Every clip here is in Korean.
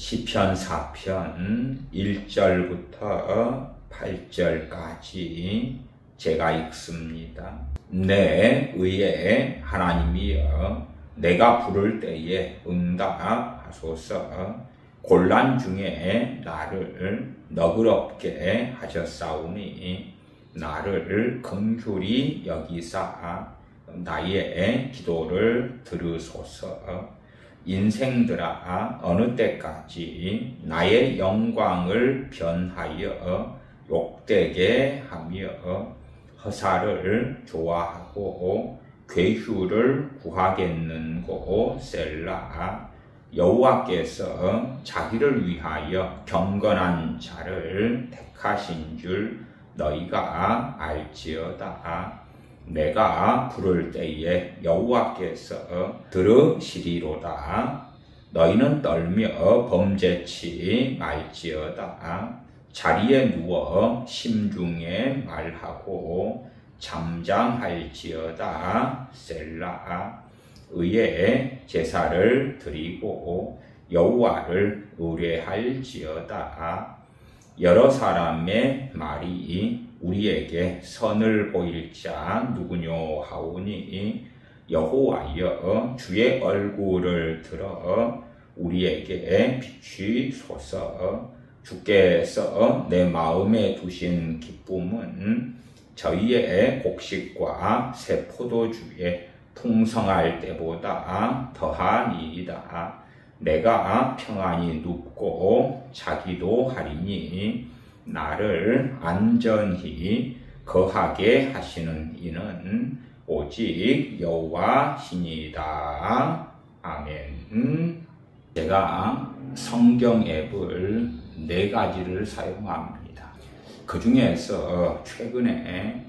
시편 4편 1절부터 8절까지 제가 읽습니다. 내 의에 하나님이여 내가 부를 때에 응답하소서. 곤란 중에 나를 너그럽게 하셨사오니 나를 긍휼히 여기사 나의 기도를 들으소서. 인생들아 어느 때까지 나의 영광을 변하여 욕되게 하며 허사를 좋아하고 괴휴를 구하겠는고. 셀라. 여호와께서 자기를 위하여 경건한 자를 택하신 줄 너희가 알지어다. 내가 부를 때에 여호와께서 들으시리로다. 너희는 떨며 범죄치 말지어다. 자리에 누워 심중에 말하고 잠잠할지어다. 셀라. 의에 제사를 드리고 여호와를 의뢰할지어다. 여러 사람의 말이 우리에게 선을 보일 자 누구뇨 하오니 여호와여 주의 얼굴을 들어 우리에게 비추소서. 주께서 내 마음에 두신 기쁨은 저희의 곡식과 새 포도주에 풍성할 때보다 더하니이다. 내가 평안히 눕고 자기도 하리니 나를 안전히 거하게 하시는 이는 오직 여호와시니이다. 아멘. 제가 성경 앱을 4가지를 사용합니다. 그 중에서 최근에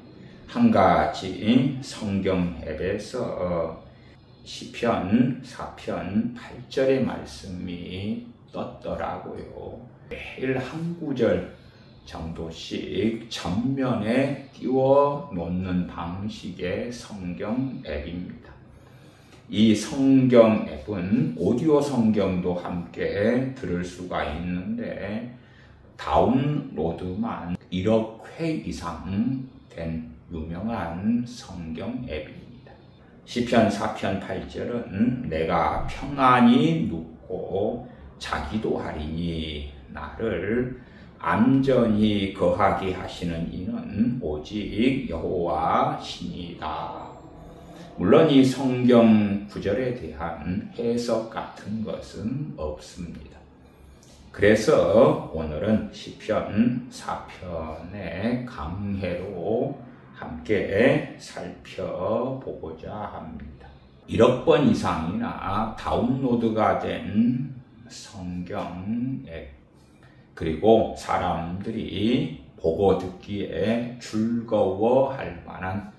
한 가지 성경 앱에서 시편 4편 8절의 말씀이 떴더라고요. 매일 한 구절 정도씩 전면에 띄워 놓는 방식의 성경 앱입니다. 이 성경 앱은 오디오 성경도 함께 들을 수가 있는데 다운로드만 1억 회 이상 된 유명한 성경 앱입니다. 시편 4편 8절은 내가 평안히 눕고 자기도 하리니 나를 안전히 거하게 하시는 이는 오직 여호와시니이다. 물론 이 성경 구절에 대한 해석 같은 것은 없습니다. 그래서 오늘은 시편 4편의 강해로 함께 살펴보고자 합니다. 1억 번 이상이나 다운로드가 된 성경 앱, 그리고 사람들이 보고 듣기에 즐거워할 만한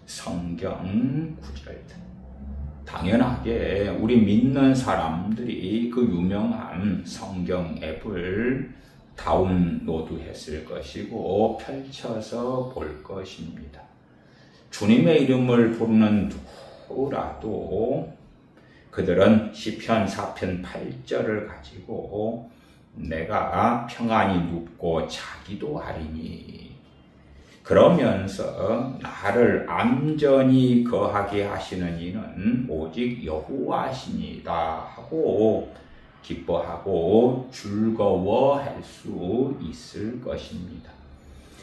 성경 구절들. 당연하게 우리 믿는 사람들이 그 유명한 성경 앱을 다운로드 했을 것이고 펼쳐서 볼 것입니다. 주님의 이름을 부르는 누구라도 그들은 시편 4편 8절을 가지고 내가 평안히 눕고 자기도 하리니 그러면서 나를 안전히 거하게 하시는 이는 오직 여호와시니이다 하고 기뻐하고 즐거워할 수 있을 것입니다.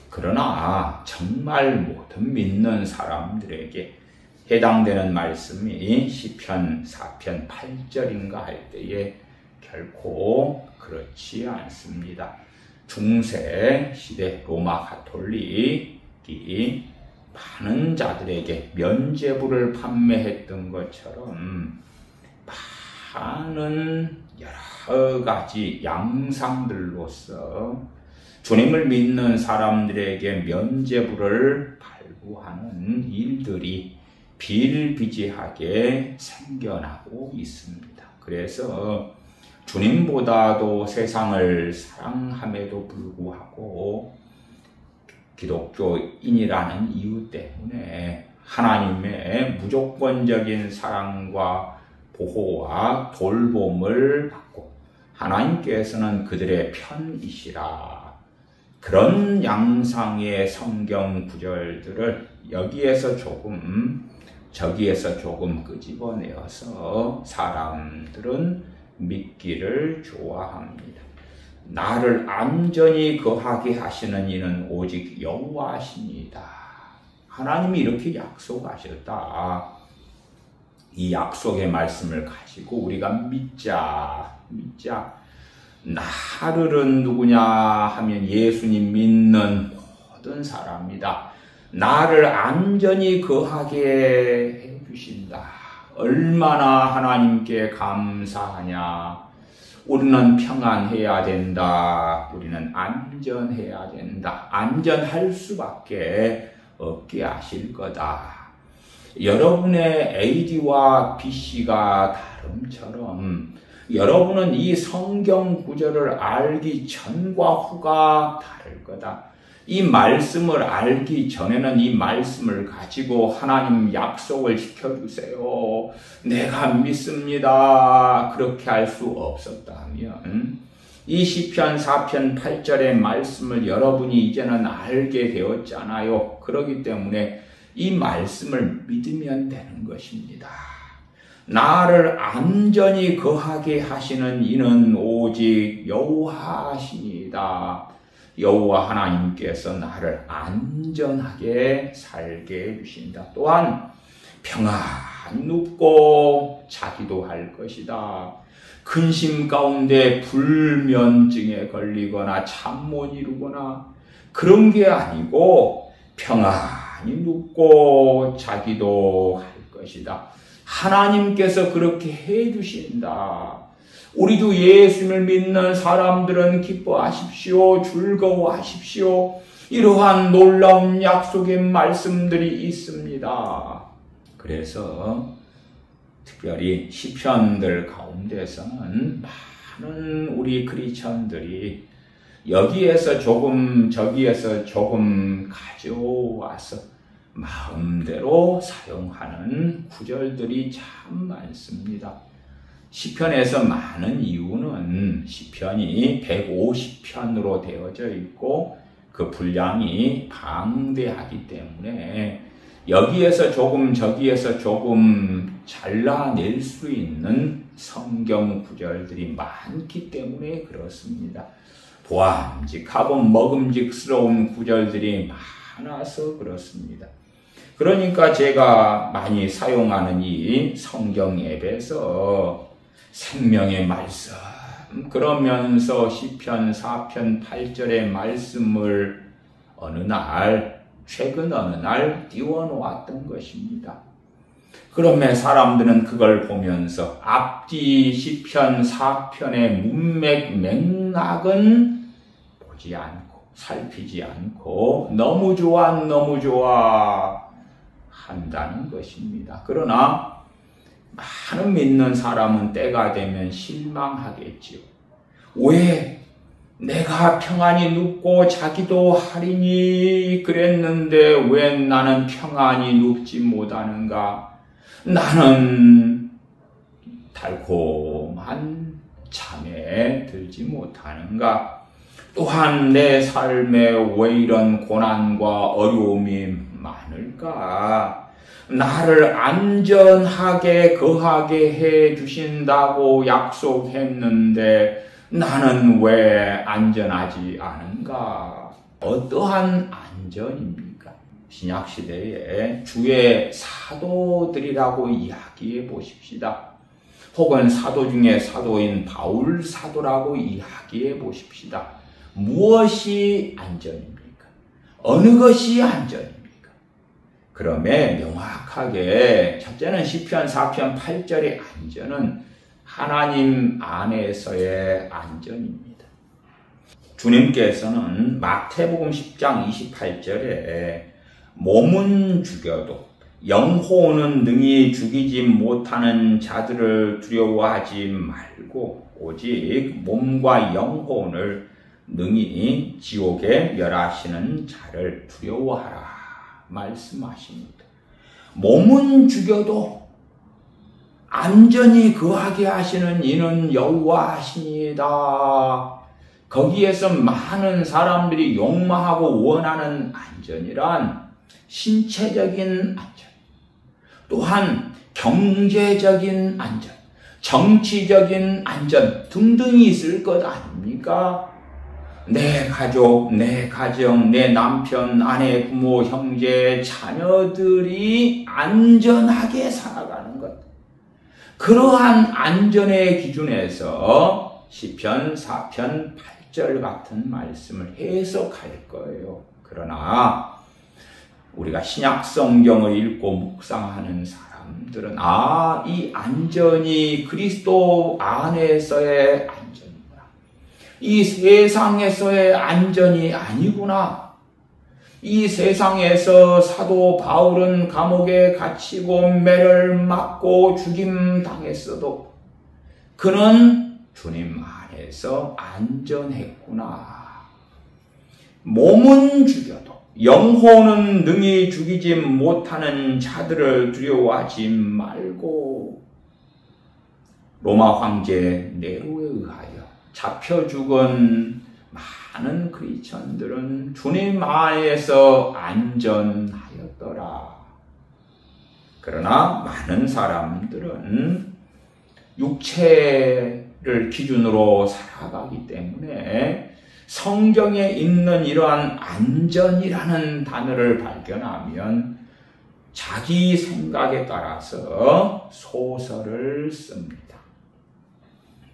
그러나 정말 모든 믿는 사람들에게 해당되는 말씀이 시편 4편 8절인가 할 때에 결코 그렇지 않습니다. 중세 시대 로마 가톨릭이 많은 자들에게 면죄부를 판매했던 것처럼 많은 여러 가지 양상들로서 주님을 믿는 사람들에게 면죄부를 발부하는 일들이 비일비재하게 생겨나고 있습니다. 그래서 주님보다도 세상을 사랑함에도 불구하고 기독교인이라는 이유 때문에 하나님의 무조건적인 사랑과 보호와 돌봄을 받고 하나님께서는 그들의 편이시라. 그런 양상의 성경 구절들을 여기에서 조금 저기에서 조금 끄집어내어서 사람들은 믿기를 좋아합니다. 나를 안전히 거하게 하시는 이는 오직 여호와시니이다. 하나님이 이렇게 약속하셨다. 이 약속의 말씀을 가지고 우리가 믿자. 나를은 누구냐 하면 예수님 믿는 모든 사람이다. 나를 안전히 거하게 해주신다. 얼마나 하나님께 감사하냐. 우리는 평안해야 된다. 우리는 안전해야 된다. 안전할 수밖에 없게 하실 거다. 여러분의 AD와 BC가 다름처럼 여러분은 이 성경 구절을 알기 전과 후가 다를 거다. 이 말씀을 알기 전에는 이 말씀을 가지고 하나님 약속을 지켜주세요. 내가 믿습니다. 그렇게 할 수 없었다면 이 시편 4편 8절의 말씀을 여러분이 이제는 알게 되었잖아요. 그렇기 때문에 이 말씀을 믿으면 되는 것입니다. 나를 안전히 거하게 하시는 이는 오직 여호와시니이다. 여호와 하나님께서 나를 안전하게 살게 해주신다. 또한 평안히 눕고 자기도 할 것이다. 근심 가운데 불면증에 걸리거나 잠 못 이루거나 그런 게 아니고 평안히 눕고 자기도 할 것이다. 하나님께서 그렇게 해주신다. 우리도 예수님을 믿는 사람들은 기뻐하십시오. 즐거워하십시오. 이러한 놀라운 약속의 말씀들이 있습니다. 그래서 특별히 시편들 가운데서는 많은 우리 크리스천들이 여기에서 조금 저기에서 조금 가져와서 마음대로 사용하는 구절들이 참 많습니다. 시편에서 많은 이유는 시편이 150편으로 되어져 있고 그 분량이 방대하기 때문에 여기에서 조금 저기에서 조금 잘라낼 수 있는 성경 구절들이 많기 때문에 그렇습니다. 보암직하고 먹음직스러운 구절들이 많아서 그렇습니다. 그러니까 제가 많이 사용하는 이 성경 앱에서 생명의 말씀 그러면서 시편 4편 8절의 말씀을 최근 어느 날 띄워놓았던 것입니다. 그러면 사람들은 그걸 보면서 앞뒤 시편 4편의 문맥 맥락은 보지 않고 살피지 않고 너무 좋아 한다는 것입니다. 그러나 많은 믿는 사람은 때가 되면 실망하겠지요. 왜 내가 평안히 눕고 자기도 하리니 그랬는데 왜 나는 평안히 눕지 못하는가? 나는 달콤한 잠에 들지 못하는가? 또한 내 삶에 왜 이런 고난과 어려움이 많을까? 나를 안전하게 거하게 해 주신다고 약속했는데 나는 왜 안전하지 않은가? 어떠한 안전입니까? 신약시대에 주의 사도들이라고 이야기해 보십시다. 혹은 사도 중에 사도인 바울 사도라고 이야기해 보십시다. 무엇이 안전입니까? 어느 것이 안전입니까? 그러면 명확하게 첫째는 시편 4편 8절의 안전은 하나님 안에서의 안전입니다. 주님께서는 마태복음 10장 28절에 몸은 죽여도 영혼은 능히 죽이지 못하는 자들을 두려워하지 말고 오직 몸과 영혼을 능히 지옥에 멸하시는 자를 두려워하라 말씀하십니다. 몸은 죽여도 안전히 거하게 하시는 이는 여호와시니이다. 거기에서 많은 사람들이 욕망하고 원하는 안전이란 신체적인 안전, 또한 경제적인 안전, 정치적인 안전 등등이 있을 것 아닙니까? 내 가족, 내 가정, 내 남편, 아내, 부모, 형제, 자녀들이 안전하게 살아가는 것. 그러한 안전의 기준에서 시편 4편 8절 같은 말씀을 해석할 거예요. 그러나 우리가 신약 성경을 읽고 묵상하는 사람들은 이 안전이 그리스도 안에서의 안전이구나. 이 세상에서의 안전이 아니구나. 이 세상에서 사도 바울은 감옥에 갇히고 매를 맞고 죽임 당했어도 그는 주님 안에서 안전했구나. 몸은 죽여도 영혼은 능히 죽이지 못하는 자들을 두려워하지 말고, 로마 황제 네로에 의하여 잡혀 죽은 많은 크리스천들은 주님 안에서 안전하였더라. 그러나 많은 사람들은 육체를 기준으로 살아가기 때문에 성경에 있는 이러한 안전이라는 단어를 발견하면 자기 생각에 따라서 소설을 씁니다.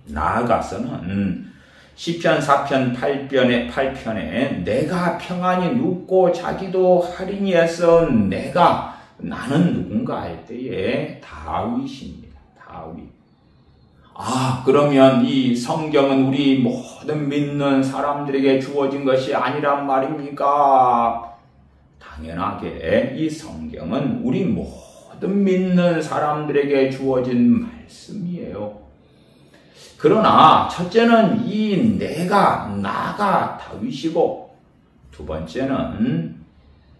나아가서는 시편 4편 8편에 내가 평안히 눕고 자기도 하리니에서 나는 누군가 할 때에 다윗입니다. 다윗. 그러면 이 성경은 우리 모든 믿는 사람들에게 주어진 것이 아니란 말입니까? 당연하게 이 성경은 우리 모든 믿는 사람들에게 주어진 말씀이에요. 그러나 첫째는 이 나가 다윗이고, 두 번째는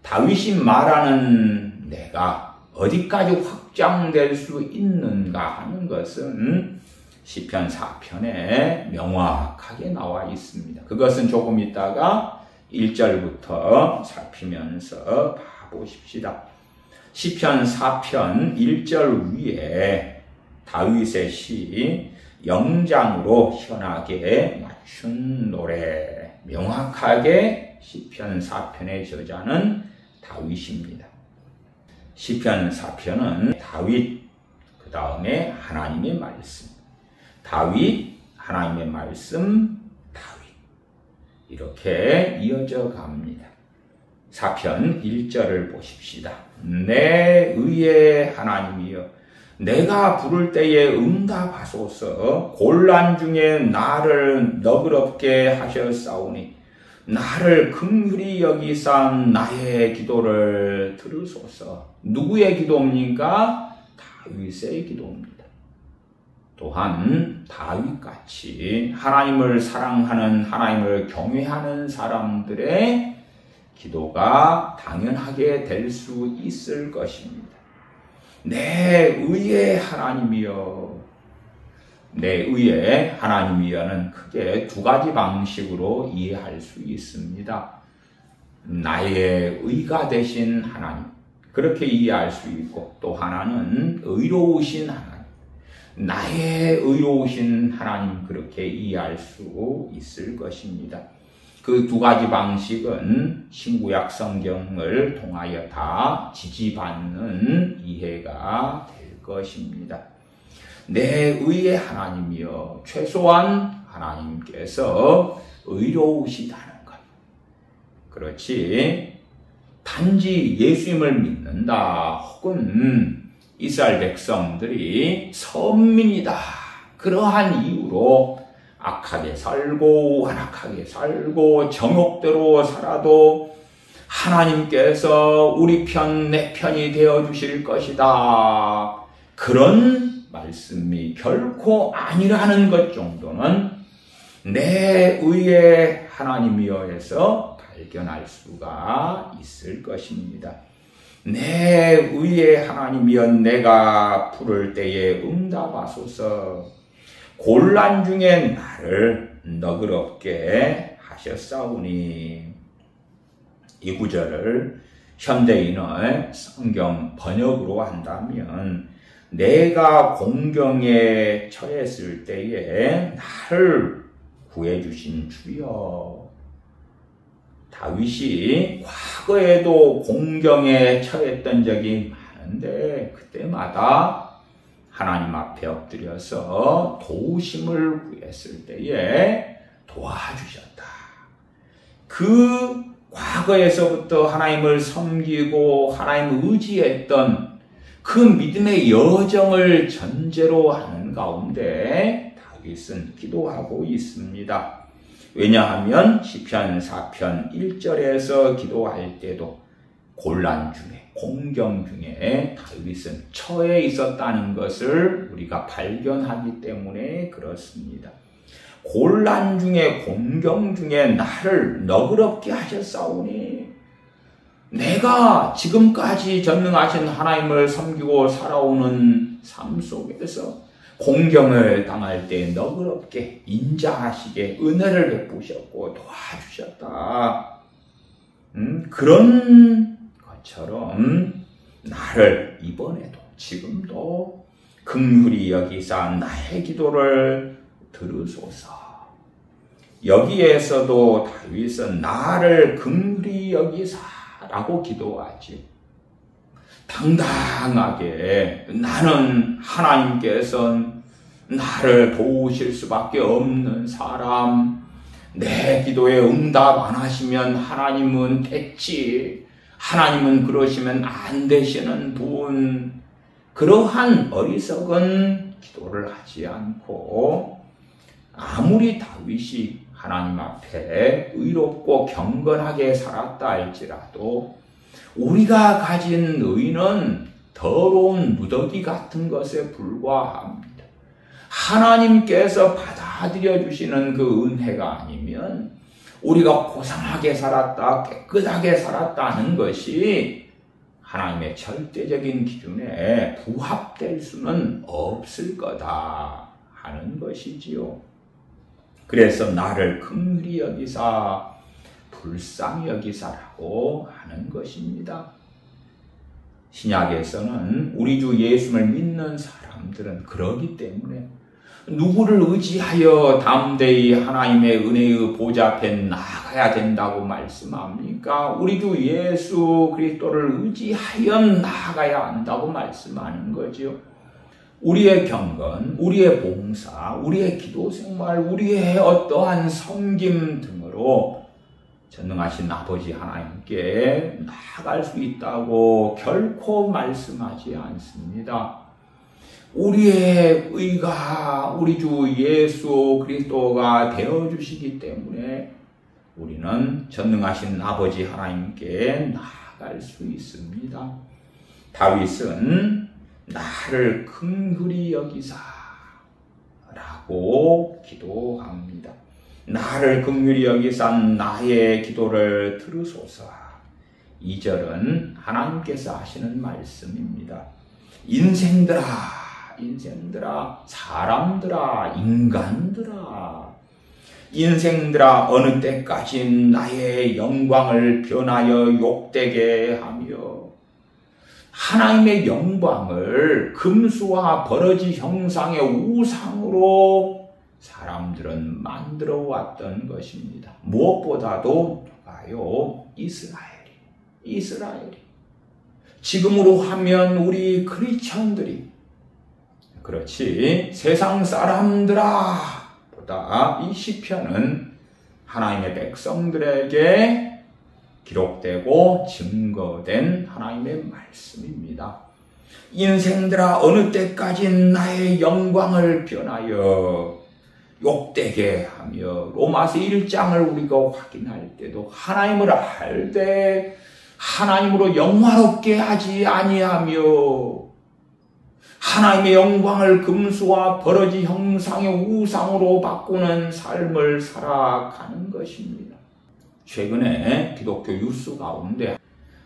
다윗이 말하는 내가 어디까지 확장될 수 있는가 하는 것은 시편 4편에 명확하게 나와 있습니다. 그것은 조금 있다가 1절부터 살피면서 봐보십시다. 시편 4편 1절 위에 다윗의 시 영장으로 현하게 맞춘 노래, 명확하게 시편 4편의 저자는 다윗입니다. 시편 4편은 다윗, 그 다음에 하나님의 말씀, 다윗, 하나님의 말씀, 다윗, 이렇게 이어져 갑니다. 4편 1절을 보십시다. 내 의의 하나님이여, 내가 부를 때에 응답하소서. 곤란 중에 나를 너그럽게 하셨사오니 나를 긍휼히 여기사 나의 기도를 들으소서. 누구의 기도입니까? 다윗의 기도입니다. 또한 다윗같이 하나님을 사랑하는, 하나님을 경외하는 사람들의 기도가 당연하게 될 수 있을 것입니다. 내 의의 하나님이여, 내 의의 하나님이여는 크게 두 가지 방식으로 이해할 수 있습니다. 나의 의가 되신 하나님, 그렇게 이해할 수 있고, 또 하나는 의로우신 하나님, 나의 의로우신 하나님, 그렇게 이해할 수 있을 것입니다. 그 두 가지 방식은 신구약 성경을 통하여 다 지지받는 이해가 될 것입니다. 내 의의 하나님이여, 최소한 하나님께서 의로우시다는 것. 그렇지, 단지 예수님을 믿는다, 혹은 이스라엘 백성들이 선민이다, 그러한 이유로 악하게 살고 완악하게 살고 정욕대로 살아도 하나님께서 우리 편, 내 편이 되어주실 것이다, 그런 말씀이 결코 아니라는 것 정도는 내 의의 하나님이여 해서 발견할 수가 있을 것입니다. 내 의의 하나님이여 내가 부를 때에 응답하소서. 곤란 중에 나를 너그럽게 하셨사오니. 이 구절을 현대인의 성경 번역으로 한다면 내가 공경에 처했을 때에 나를 구해주신 주여. 다윗이 과거에도 공경에 처했던 적이 많은데 그때마다 하나님 앞에 엎드려서 도우심을 구했을 때에 도와주셨다. 그 과거에서부터 하나님을 섬기고 하나님을 의지했던 그 믿음의 여정을 전제로 하는 가운데 다윗은 기도하고 있습니다. 왜냐하면 시편 4편 1절에서 기도할 때도 곤란 중에 공경 중에 다윗은 처해 있었다는 것을 우리가 발견하기 때문에 그렇습니다. 곤란 중에 공경 중에 나를 너그럽게 하셨사오니. 내가 지금까지 전능하신 하나님을 섬기고 살아오는 삶 속에서 공경을 당할 때 너그럽게 인자하시게 은혜를 베푸셨고 도와주셨다. 그런 것처럼 나를 이번에도 지금도 긍휼히 여기사 나의 기도를 들으소서. 여기에서도 다윗은 나를 긍휼히 여기사라고 기도하지. 당당하게 나는 하나님께서는 나를 도우실 수밖에 없는 사람, 내 기도에 응답 안 하시면 하나님은 됐지, 하나님은 그러시면 안 되시는 분, 그러한 어리석은 기도를 하지 않고 아무리 다윗이 하나님 앞에 의롭고 경건하게 살았다 할지라도 우리가 가진 의는 더러운 무더기 같은 것에 불과합니다. 하나님께서 받아들여 주시는 그 은혜가 아니면 우리가 고상하게 살았다, 깨끗하게 살았다는 것이 하나님의 절대적인 기준에 부합될 수는 없을 거다 하는 것이지요. 그래서 나를 긍휼히 여기사 불쌍히 여기사라고 하는 것입니다. 신약에서는 우리 주 예수를 믿는 사람들은 그러기 때문에 누구를 의지하여 담대히 하나님의 은혜의 보좌 앞에 나아가야 된다고 말씀합니까? 우리 주 예수 그리스도를 의지하여 나아가야 한다고 말씀하는 거죠. 우리의 경건, 우리의 봉사, 우리의 기도 생활, 우리의 어떠한 섬김 등으로 전능하신 아버지 하나님께 나아갈 수 있다고 결코 말씀하지 않습니다. 우리의 의가 우리 주 예수 그리스도가 되어주시기 때문에 우리는 전능하신 아버지 하나님께 나아갈 수 있습니다. 다윗은 나를 긍휼히 여기사 라고 기도합니다. 나를 긍휼히 여기사 나의 기도를 들으소서. 2절은 하나님께서 하시는 말씀입니다. 인생들아, 사람들아, 인간들아, 인생들아, 어느 때까지 나의 영광을 변하여 욕되게 하며 하나님의 영광을 금수와 버러지 형상의 우상으로 사람들은 만들어 왔던 것입니다. 무엇보다도 누가요? 이스라엘이. 지금으로 하면 우리 크리스천들이, 그렇지, 세상 사람들아 보다 이 시편은 하나님의 백성들에게 기록되고 증거된 하나님의 말씀입니다. 인생들아, 어느 때까지 나의 영광을 변하여 욕되게 하며, 로마서 1장을 우리가 확인할 때도 하나님을 알 때 하나님으로 영화롭게 하지 아니하며 하나님의 영광을 금수와 버러지 형상의 우상으로 바꾸는 삶을 살아가는 것입니다. 최근에 기독교 뉴스 가운데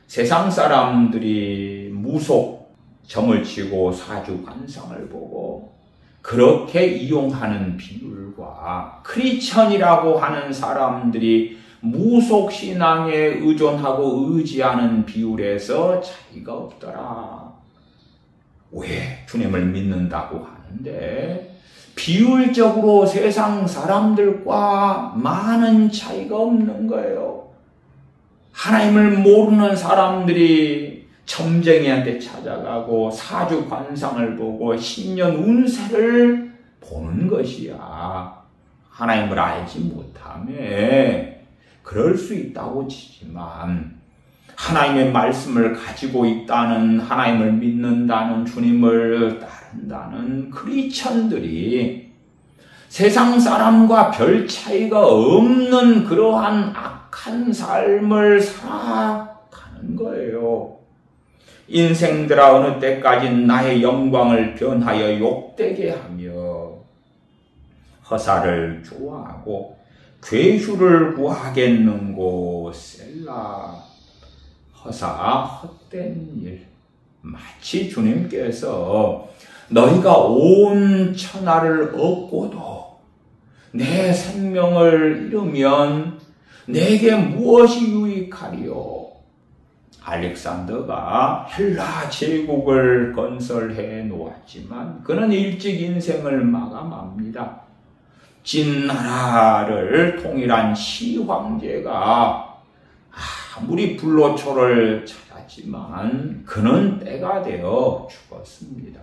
세상 사람들이 무속 점을 치고 사주 관상을 보고 그렇게 이용하는 비율과 크리스천이라고 하는 사람들이 무속 신앙에 의존하고 의지하는 비율에서 차이가 없더라. 왜? 주님을 믿는다고 하는데 비율적으로 세상 사람들과 많은 차이가 없는 거예요. 하나님을 모르는 사람들이 점쟁이한테 찾아가고 사주 관상을 보고 신년 운세를 보는 것이야. 하나님을 알지 못하며 그럴 수 있다고 치지만 하나님의 말씀을 가지고 있다는, 하나님을 믿는다는, 주님을 따른다는 크리스천들이 세상 사람과 별 차이가 없는 그러한 악한 삶을 살아가는 거예요. 인생들아 어느 때까지 나의 영광을 변하여 욕되게 하며 허사를 좋아하고 괴휴를 구하겠는고 셀라. 허사, 헛된 일. 마치 주님께서 너희가 온 천하를 얻고도 내 생명을 잃으면 내게 무엇이 유익하리요? 알렉산더가 헬라 제국을 건설해 놓았지만 그는 일찍 인생을 마감합니다. 진나라를 통일한 시황제가 아무리 불로초를 찾았지만 그는 때가 되어 죽었습니다.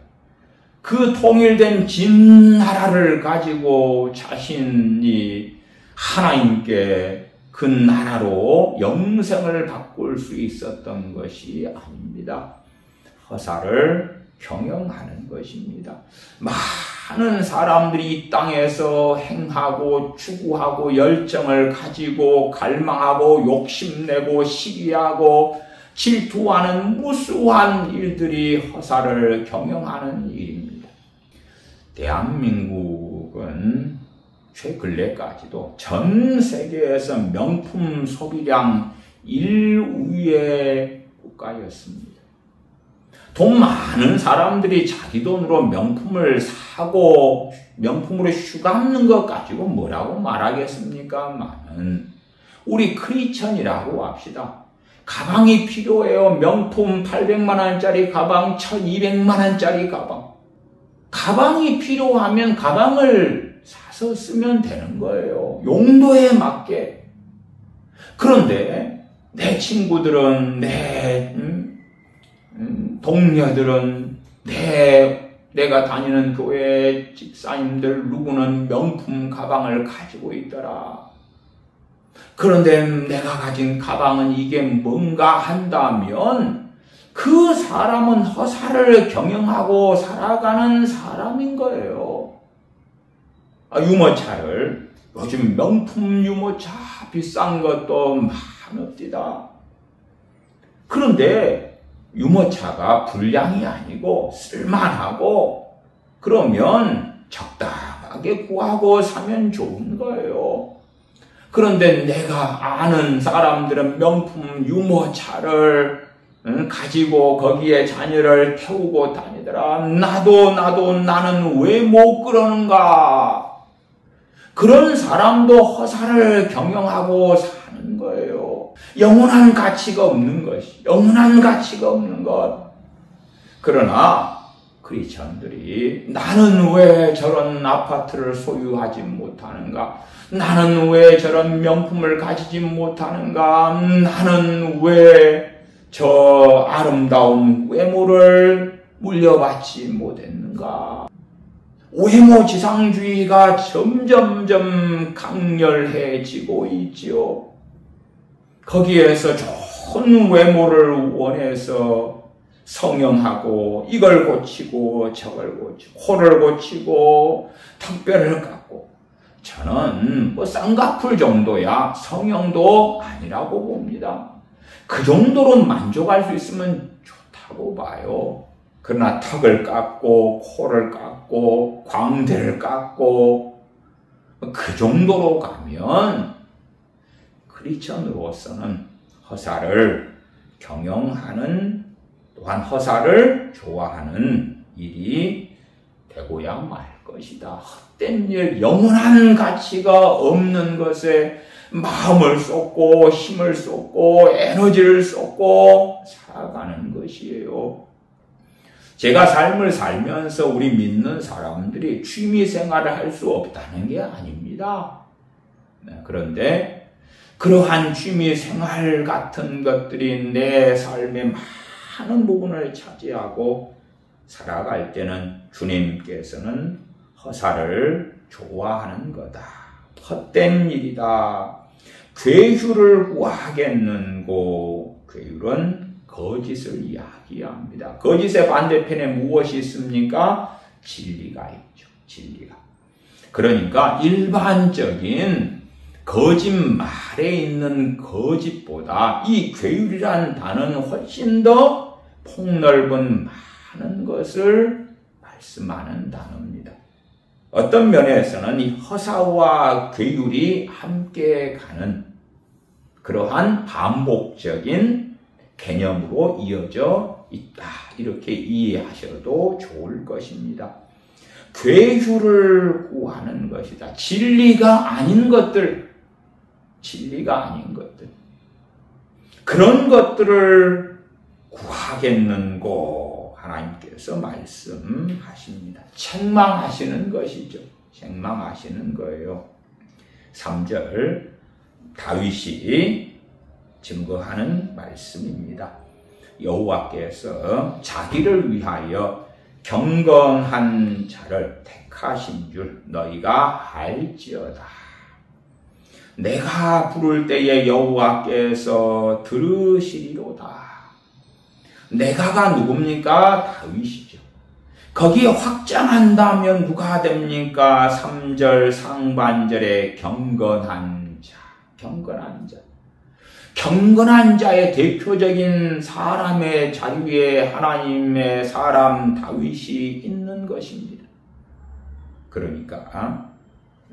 그 통일된 진나라를 가지고 자신이 하나님께 그 나라로 영생을 바꿀 수 있었던 것이 아닙니다. 허사를 경영하는 것입니다. 많은 사람들이 이 땅에서 행하고 추구하고 열정을 가지고 갈망하고 욕심내고 시기하고 질투하는 무수한 일들이 허사를 경영하는 일입니다. 대한민국은 최근래까지도 전 세계에서 명품 소비량 1위의 국가였습니다. 돈 많은 사람들이 자기 돈으로 명품을 사고 명품으로 휘감는 것 가지고 뭐라고 말하겠습니까만은 우리 크리스천이라고 합시다. 가방이 필요해요. 명품 800만 원짜리 가방, 1200만 원짜리 가방. 가방이 필요하면 가방을 사서 쓰면 되는 거예요. 용도에 맞게. 그런데 내 친구들은, 내 동료들은, 내가 다니는 교회 집사님들 누구는 명품 가방을 가지고 있더라. 그런데 내가 가진 가방은 이게 뭔가 한다면 그 사람은 허사를 경영하고 살아가는 사람인 거예요. 유모차를, 요즘 명품 유모차 비싼 것도 많읍니다. 그런데 유모차가 불량이 아니고 쓸만하고 그러면 적당하게 구하고 사면 좋은 거예요. 그런데 내가 아는 사람들은 명품 유모차를 가지고 거기에 자녀를 태우고 다니더라. 나는 왜 못 그러는가? 그런 사람도 허사를 경영하고 사는 거예요. 영원한 가치가 없는 것이, 영원한 가치가 없는 것. 그러나 크리스천들이 나는 왜 저런 아파트를 소유하지 못하는가? 나는 왜 저런 명품을 가지지 못하는가? 나는 왜 저 아름다운 외모를 물려받지 못했는가? 외모지상주의가 점점점 강렬해지고 있지요. 거기에서 좋은 외모를 원해서 성형하고 이걸 고치고 저걸 고치고 코를 고치고 턱뼈를 깎고, 저는 쌍꺼풀 정도야 성형도 아니라고 봅니다. 그 정도로 만족할 수 있으면 좋다고 봐요. 그러나 턱을 깎고 코를 깎고 광대를 깎고 그 정도로 가면 크리스천으로서는 허사를 경영하는 또한 허사를 좋아하는 일이 되고야 말 것이다. 헛된 일, 영원한 가치가 없는 것에 마음을 쏟고 힘을 쏟고 에너지를 쏟고 살아가는 것이에요. 제가 삶을 살면서 우리 믿는 사람들이 취미 생활을 할 수 없다는 게 아닙니다. 그런데 그러한 취미 생활 같은 것들이 내 삶의 많은 부분을 차지하고 살아갈 때는 주님께서는 허사를 좋아하는 거다. 헛된 일이다. 괴휴를 구하겠는고. 괴휴는 거짓을 이야기합니다. 거짓의 반대편에 무엇이 있습니까? 진리가 있죠. 진리가. 그러니까 일반적인 거짓말에 있는 거짓보다 이 괴율이라는 단어는 훨씬 더 폭넓은 많은 것을 말씀하는 단어입니다. 어떤 면에서는 이 허사와 괴율이 함께 가는 그러한 반복적인 개념으로 이어져 있다. 이렇게 이해하셔도 좋을 것입니다. 괴휴를 구하는 것이다. 진리가 아닌 것들, 그런 것들을 구하겠는고 하나님께서 말씀하십니다. 책망하시는 것이죠. 책망하시는 거예요. 3절 다윗이 증거하는 말씀입니다. 여호와께서 자기를 위하여 경건한 자를 택하신 줄 너희가 알지어다. 내가 부를 때에 여호와께서 들으시리로다. 내가가 누굽니까? 다윗이죠. 거기에 확장한다면 누가 됩니까? 3절 상반절에 경건한 자. 경건한 자의 대표적인 사람의 자리에 하나님의 사람 다윗이 있는 것입니다. 그러니까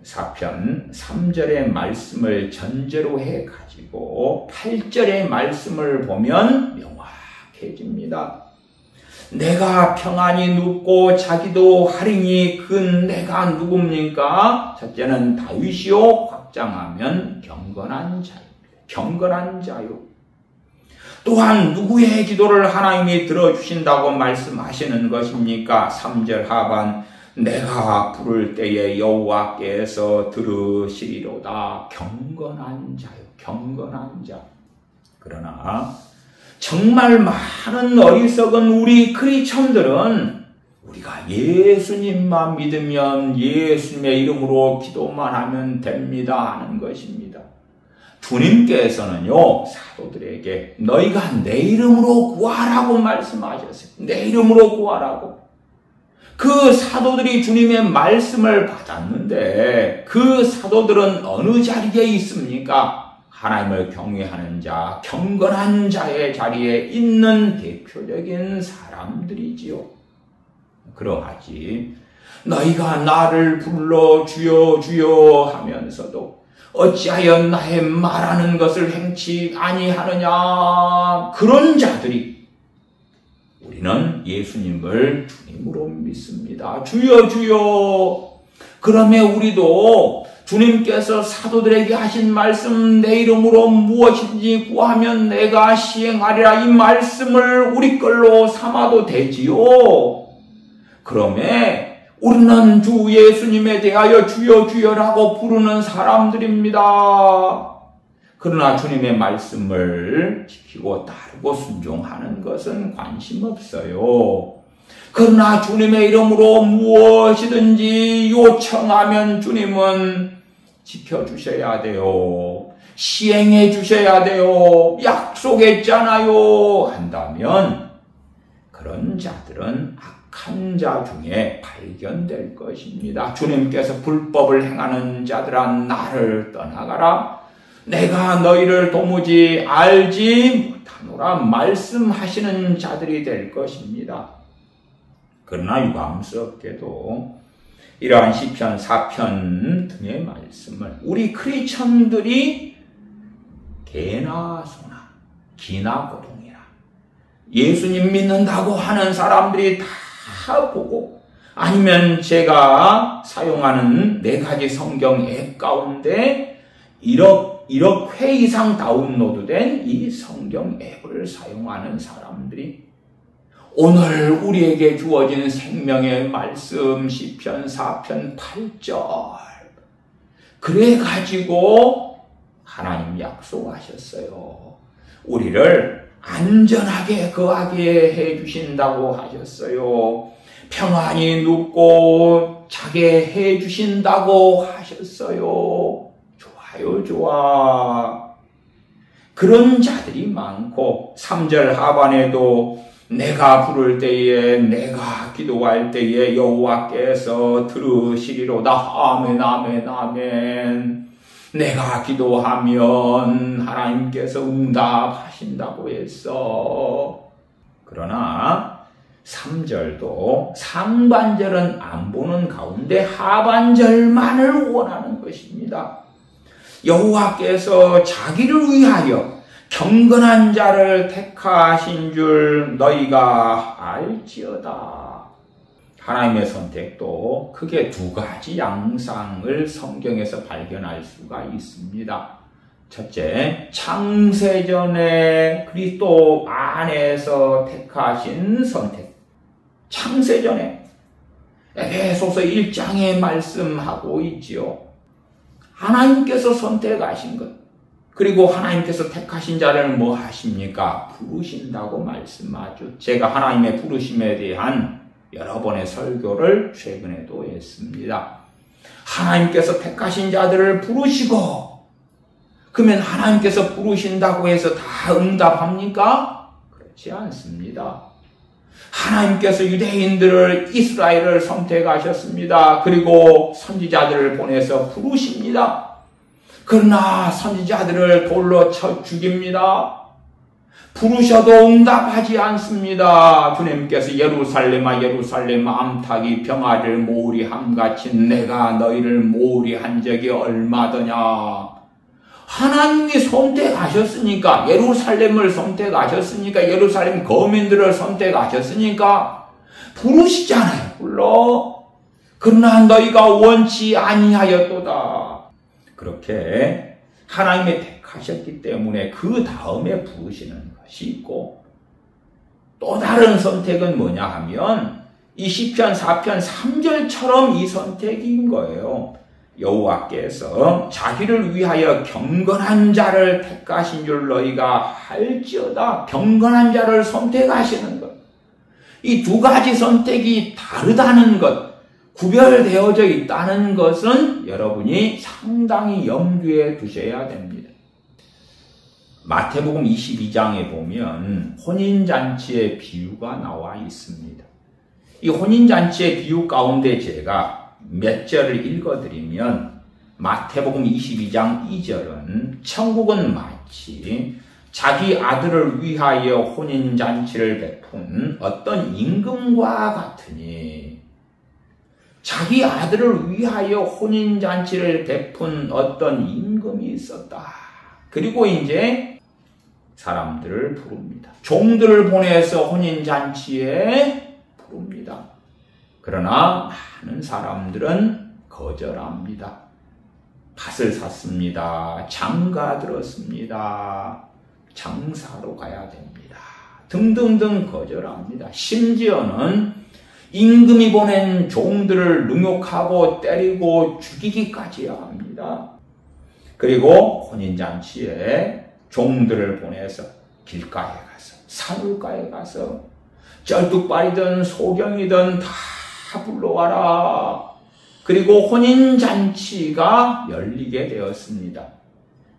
사편 3절의 말씀을 전제로 해가지고 8절의 말씀을 보면 명확해집니다. 내가 평안히 눕고 자기도 하리니 그 내가 누굽니까? 첫째는 다윗이요. 확장하면 경건한 자입니다. 경건한 자요. 또한 누구의 기도를 하나님이 들어주신다고 말씀하시는 것입니까? 3절 하반 내가 부를 때에 여호와께서 들으시리로다. 경건한 자요. 경건한 자. 그러나 정말 많은 어리석은 우리 크리스천들은 우리가 예수님만 믿으면 예수님의 이름으로 기도만 하면 됩니다 하는 것입니다. 주님께서는요, 사도들에게 너희가 내 이름으로 구하라고 말씀하셨어요. 내 이름으로 구하라고. 그 사도들이 주님의 말씀을 받았는데 그 사도들은 어느 자리에 있습니까? 하나님을 경외하는 자, 경건한 자의 자리에 있는 대표적인 사람들이지요. 그러하지 너희가 나를 불러 주여 주여 하면서도 어찌하여 나의 말하는 것을 행치 아니하느냐. 그런 자들이 우리는 예수님을 주님으로 믿습니다. 주여 주여. 그러면 우리도 주님께서 사도들에게 하신 말씀 내 이름으로 무엇인지 구하면 내가 시행하리라 이 말씀을 우리 걸로 삼아도 되지요. 그러면 우리는 주 예수님에 대하여 주여 주여라고 부르는 사람들입니다. 그러나 주님의 말씀을 지키고 따르고 순종하는 것은 관심 없어요. 그러나 주님의 이름으로 무엇이든지 요청하면 주님은 지켜주셔야 돼요. 시행해 주셔야 돼요. 약속했잖아요. 한다면 그런 자들은 악한 자 중에 발견될 것입니다. 주님께서 불법을 행하는 자들아 나를 떠나가라. 내가 너희를 도무지 알지 못하노라 말씀하시는 자들이 될 것입니다. 그러나 유감스럽게도 이러한 시편 4편 등의 말씀을 우리 크리스천들이 개나 소나 기나 고동이나 예수님 믿는다고 하는 사람들이 다 보고, 아니면 제가 사용하는 4가지 성경 앱 가운데 1억 회 이상 다운로드된 이 성경 앱을 사용하는 사람들이 오늘 우리에게 주어진 생명의 말씀 시편 4편 8절 그래가지고 하나님 약속하셨어요. 우리를 안전하게 거하게 해주신다고 하셨어요. 평안히 눕고 자게 해주신다고 하셨어요. 좋아요, 좋아. 그런 자들이 많고 3절 하반에도 내가 부를 때에 내가 기도할 때에 여호와께서 들으시리로다. 아멘, 아멘, 아멘. 내가 기도하면 하나님께서 응답하신다고 했어. 그러나 3절도 상반절은 안 보는 가운데 하반절만을 원하는 것입니다. 여호와께서 자기를 위하여 경건한 자를 택하신 줄 너희가 알지어다. 하나님의 선택도 크게 2가지 양상을 성경에서 발견할 수가 있습니다. 첫째, 창세전에 그리스도 안에서 택하신 선택. 창세전에 에베소서 1장에 말씀하고 있지요. 하나님께서 선택하신 것. 그리고 하나님께서 택하신 자를 뭐 하십니까? 부르신다고 말씀하죠. 제가 하나님의 부르심에 대한 여러 번의 설교를 최근에도 했습니다. 하나님께서 택하신 자들을 부르시고, 그러면 하나님께서 부르신다고 해서 다 응답합니까? 그렇지 않습니다. 하나님께서 유대인들을, 이스라엘을 선택하셨습니다. 그리고 선지자들을 보내서 부르십니다. 그러나 선지자들을 돌로 쳐 죽입니다. 부르셔도 응답하지 않습니다. 주님께서 예루살렘아 예루살렘아 암탉이 병아리를 모으리 함같이 내가 너희를 모으리 한 적이 얼마더냐. 하나님이 선택하셨으니까, 예루살렘을 선택하셨으니까, 예루살렘 거민들을 선택하셨으니까 부르시잖아요. 불러. 그러나 너희가 원치 아니하였도다. 그렇게 하나님이 택하셨기 때문에 그 다음에 부르시는 것이 있고, 또 다른 선택은 뭐냐 하면 이 시편 4편 3절처럼 이 선택인 거예요. 여호와께서 자기를 위하여 경건한 자를 택하신 줄 너희가 알지어다. 경건한 자를 선택하시는 것. 이 2가지 선택이 다르다는 것, 구별되어져 있다는 것은 여러분이 상당히 염두에 두셔야 됩니다. 마태복음 22장에 보면 혼인잔치의 비유가 나와 있습니다. 이 혼인잔치의 비유 가운데 제가 몇 절을 읽어드리면, 마태복음 22장 2절은 천국은 마치 자기 아들을 위하여 혼인잔치를 베푼 어떤 임금과 같으니, 자기 아들을 위하여 혼인잔치를 베푼 어떤 임금이 있었다. 그리고 이제 사람들을 부릅니다. 종들을 보내서 혼인잔치에 부릅니다. 그러나 많은 사람들은 거절합니다. 밭을 샀습니다. 장가 들었습니다. 장사로 가야 됩니다. 등등등 거절합니다. 심지어는 임금이 보낸 종들을 능욕하고 때리고 죽이기까지 합니다. 그리고 혼인잔치에 종들을 보내서 길가에 가서, 산울가에 가서 쩔뚝발이든 소경이든 다 불러와라. 그리고 혼인잔치가 열리게 되었습니다.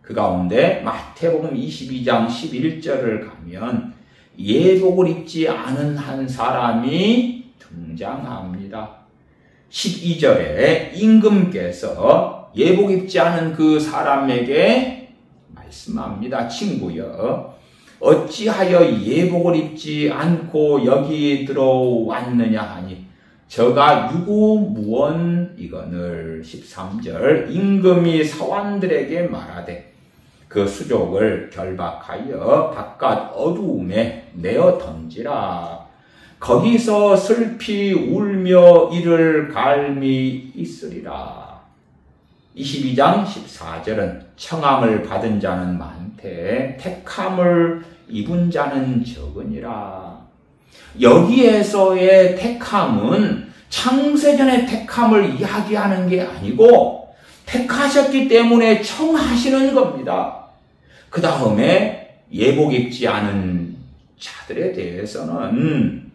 그 가운데 마태복음 22장 11절을 가면 예복을 입지 않은 한 사람이 등장합니다. 12절에 임금께서 예복 입지 않은 그 사람에게 말씀합니다. 친구여, 어찌하여 예복을 입지 않고 여기 들어왔느냐 하니 저가 유구무원이거늘. 13절 임금이 사환들에게 말하되 그 수족을 결박하여 바깥 어두움에 내어 던지라. 거기서 슬피 울며 이를 갈미 있으리라. 22장 14절은 청함을 받은 자는 많되 택함을 입은 자는 적으니라. 여기에서의 택함은 창세전의 택함을 이야기하는 게 아니고 택하셨기 때문에 청하시는 겁니다. 그 다음에 예복 입지 않은 자들에 대해서는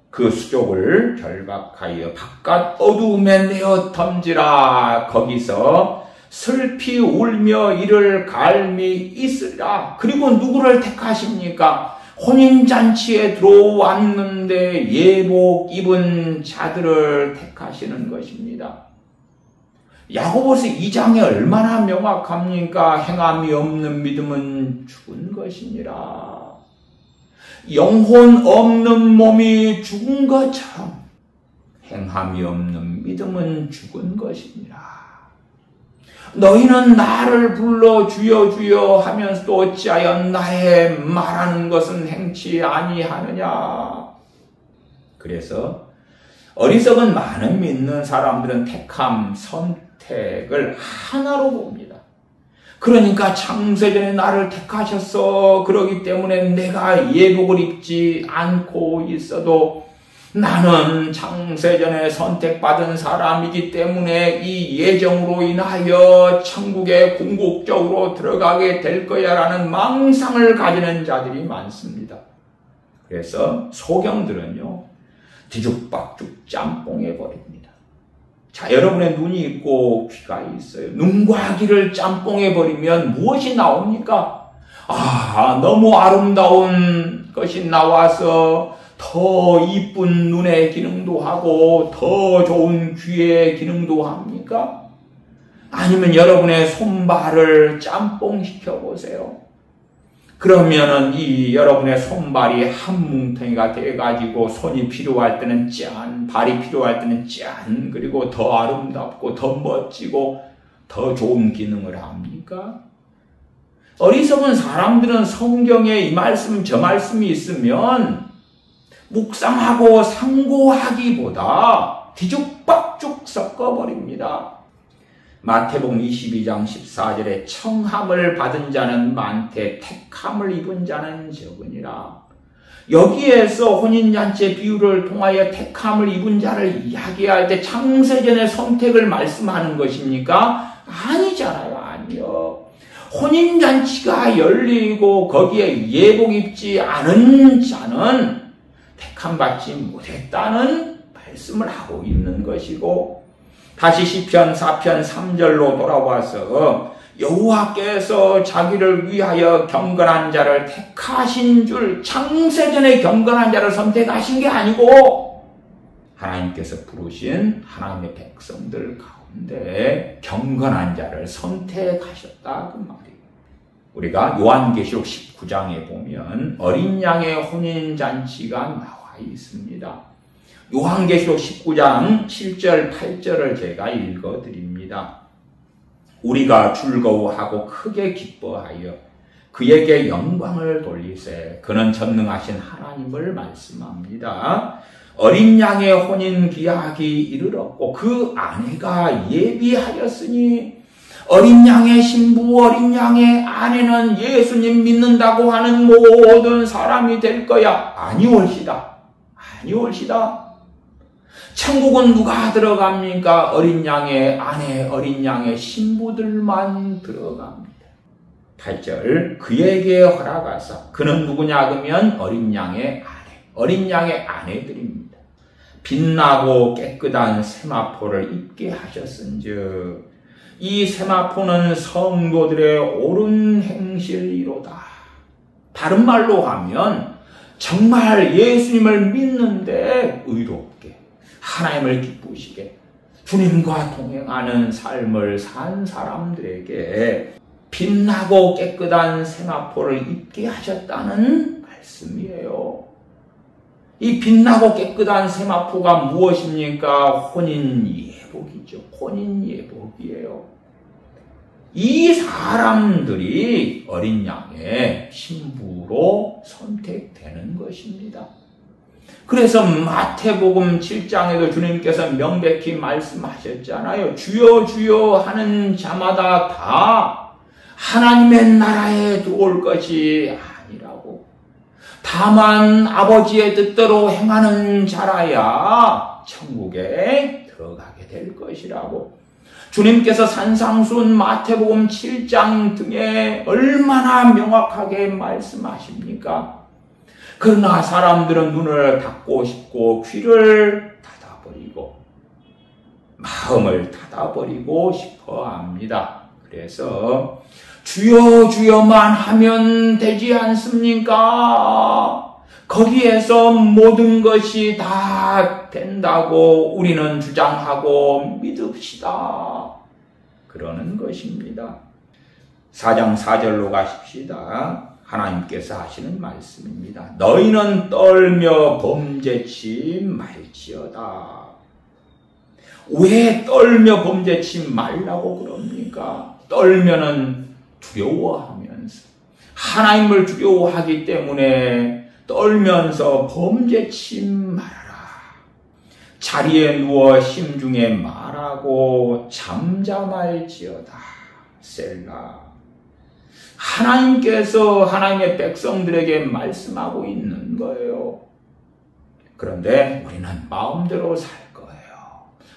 그 수족을 결박하여 바깥 어두움에 내어 던지라. 거기서 슬피 울며 이를 갈미 있으리라. 그리고 누구를 택하십니까? 혼인잔치에 들어왔는데 예복 입은 자들을 택하시는 것입니다. 야고보서 2장에 얼마나 명확합니까? 행함이 없는 믿음은 죽은 것이니라. 영혼 없는 몸이 죽은 것처럼 행함이 없는 믿음은 죽은 것이니라. 너희는 나를 불러 주여 주여 하면서도 어찌하여 나의 말하는 것은 행치 아니하느냐. 그래서 어리석은 많은 믿는 사람들은 택함, 선택을 하나로 봅니다. 그러니까 창세전에 나를 택하셨어. 그러기 때문에 내가 예복을 입지 않고 있어도 나는 창세전에 선택받은 사람이기 때문에 이 예정으로 인하여 천국에 궁극적으로 들어가게 될 거야 라는 망상을 가지는 자들이 많습니다. 그래서 소경들은요, 뒤죽박죽 짬뽕해 버립니다. 자, 여러분의 눈이 있고 귀가 있어요. 눈과 귀를 짬뽕해 버리면 무엇이 나옵니까? 너무 아름다운 것이 나와서 더 이쁜 눈의 기능도 하고 더 좋은 귀의 기능도 합니까? 아니면 여러분의 손발을 짬뽕시켜 보세요. 그러면은 이 여러분의 손발이 한 뭉텅이가 돼가지고 손이 필요할 때는 짠, 발이 필요할 때는 짠, 그리고 더 아름답고 더 멋지고 더 좋은 기능을 합니까? 어리석은 사람들은 성경에 이 말씀 저 말씀이 있으면 묵상하고 상고하기보다 뒤죽박죽 섞어버립니다. 마태복음 22장 14절에 청함을 받은 자는 많되 택함을 입은 자는 적으니라. 여기에서 혼인잔치의 비유를 통하여 택함을 입은 자를 이야기할 때 창세전의 선택을 말씀하는 것입니까? 아니잖아요. 아니요. 혼인잔치가 열리고 거기에 예복 입지 않은 자는 택함받지 못했다는 말씀을 하고 있는 것이고, 다시 시편 4편 3절로 돌아와서 여호와께서 자기를 위하여 경건한 자를 택하신 줄, 창세전에 경건한 자를 선택하신 게 아니고 하나님께서 부르신 하나님의 백성들 가운데 경건한 자를 선택하셨다, 그 말이에요. 우리가 요한계시록 19장에 보면 어린 양의 혼인잔치가 나와 있습니다. 요한계시록 19장 7절 8절을 제가 읽어드립니다. 우리가 즐거워하고 크게 기뻐하여 그에게 영광을 돌리세. 그는 전능하신 하나님을 말씀합니다. 어린 양의 혼인 기약이 이르렀고 그 아내가 예비하였으니 어린 양의 신부, 어린 양의 아내는 예수님 믿는다고 하는 모든 사람이 될 거야. 아니올시다. 아니올시다. 천국은 누가 들어갑니까? 어린 양의 아내, 어린 양의 신부들만 들어갑니다. 8절, 그에게 허락하사. 그는 누구냐 그러면 어린 양의 아내, 어린 양의 아내들입니다. 빛나고 깨끗한 세마포를 입게 하셨은즉 이 세마포는 성도들의 옳은 행실이로다. 다른 말로 하면 정말 예수님을 믿는데 의롭게, 하나님을 기쁘시게, 주님과 동행하는 삶을 산 사람들에게 빛나고 깨끗한 세마포를 입게 하셨다는 말씀이에요. 이 빛나고 깨끗한 세마포가 무엇입니까? 혼인 예복이죠. 혼인 예복이에요. 이 사람들이 어린 양의 신부로 선택되는 것입니다. 그래서 마태복음 7장에도 주님께서 명백히 말씀하셨잖아요. 주여 주여 하는 자마다 다 하나님의 나라에 들어올 것이 아니라고. 다만 아버지의 뜻대로 행하는 자라야 천국에 들어가게 될 것이라고. 주님께서 산상순 마태복음 7장 등에 얼마나 명확하게 말씀하십니까? 그러나 사람들은 눈을 닫고 싶고 귀를 닫아버리고 마음을 닫아버리고 싶어 합니다. 그래서 주여 주여만 하면 되지 않습니까? 거기에서 모든 것이 다 된다고 우리는 주장하고 믿읍시다. 그러는 것입니다. 4장 4절로 가십시다. 하나님께서 하시는 말씀입니다. 너희는 떨며 범죄치 말지어다. 왜 떨며 범죄치 말라고 그럽니까? 떨면은 두려워하면서 하나님을 두려워하기 때문에 떨면서 범죄치 말아라. 자리에 누워 심중에 말하고 잠잠할지어다. 셀라. 하나님께서 하나님의 백성들에게 말씀하고 있는 거예요. 그런데 우리는 마음대로 살 거예요.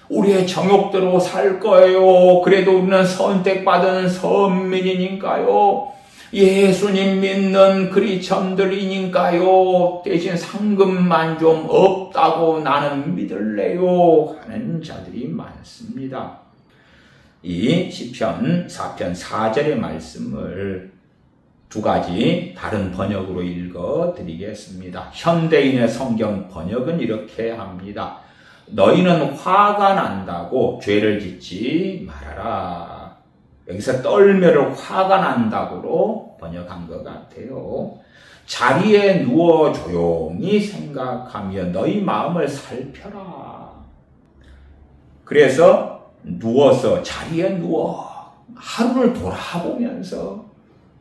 우리의 정욕대로 살 거예요. 그래도 우리는 선택받은 선민이니까요. 예수님 믿는 크리스천들이니까요. 대신 상급만 좀 없다고 나는 믿을래요 하는 자들이 많습니다. 이 시편 4편 4절의 말씀을 두 가지 다른 번역으로 읽어드리겠습니다. 현대인의 성경 번역은 이렇게 합니다. 너희는 화가 난다고 죄를 짓지 말아라. 여기서 떨며를 화가 난다고로 번역한 것 같아요. 자리에 누워 조용히 생각하며 너희 마음을 살펴라. 그래서 누워서 자리에 누워 하루를 돌아보면서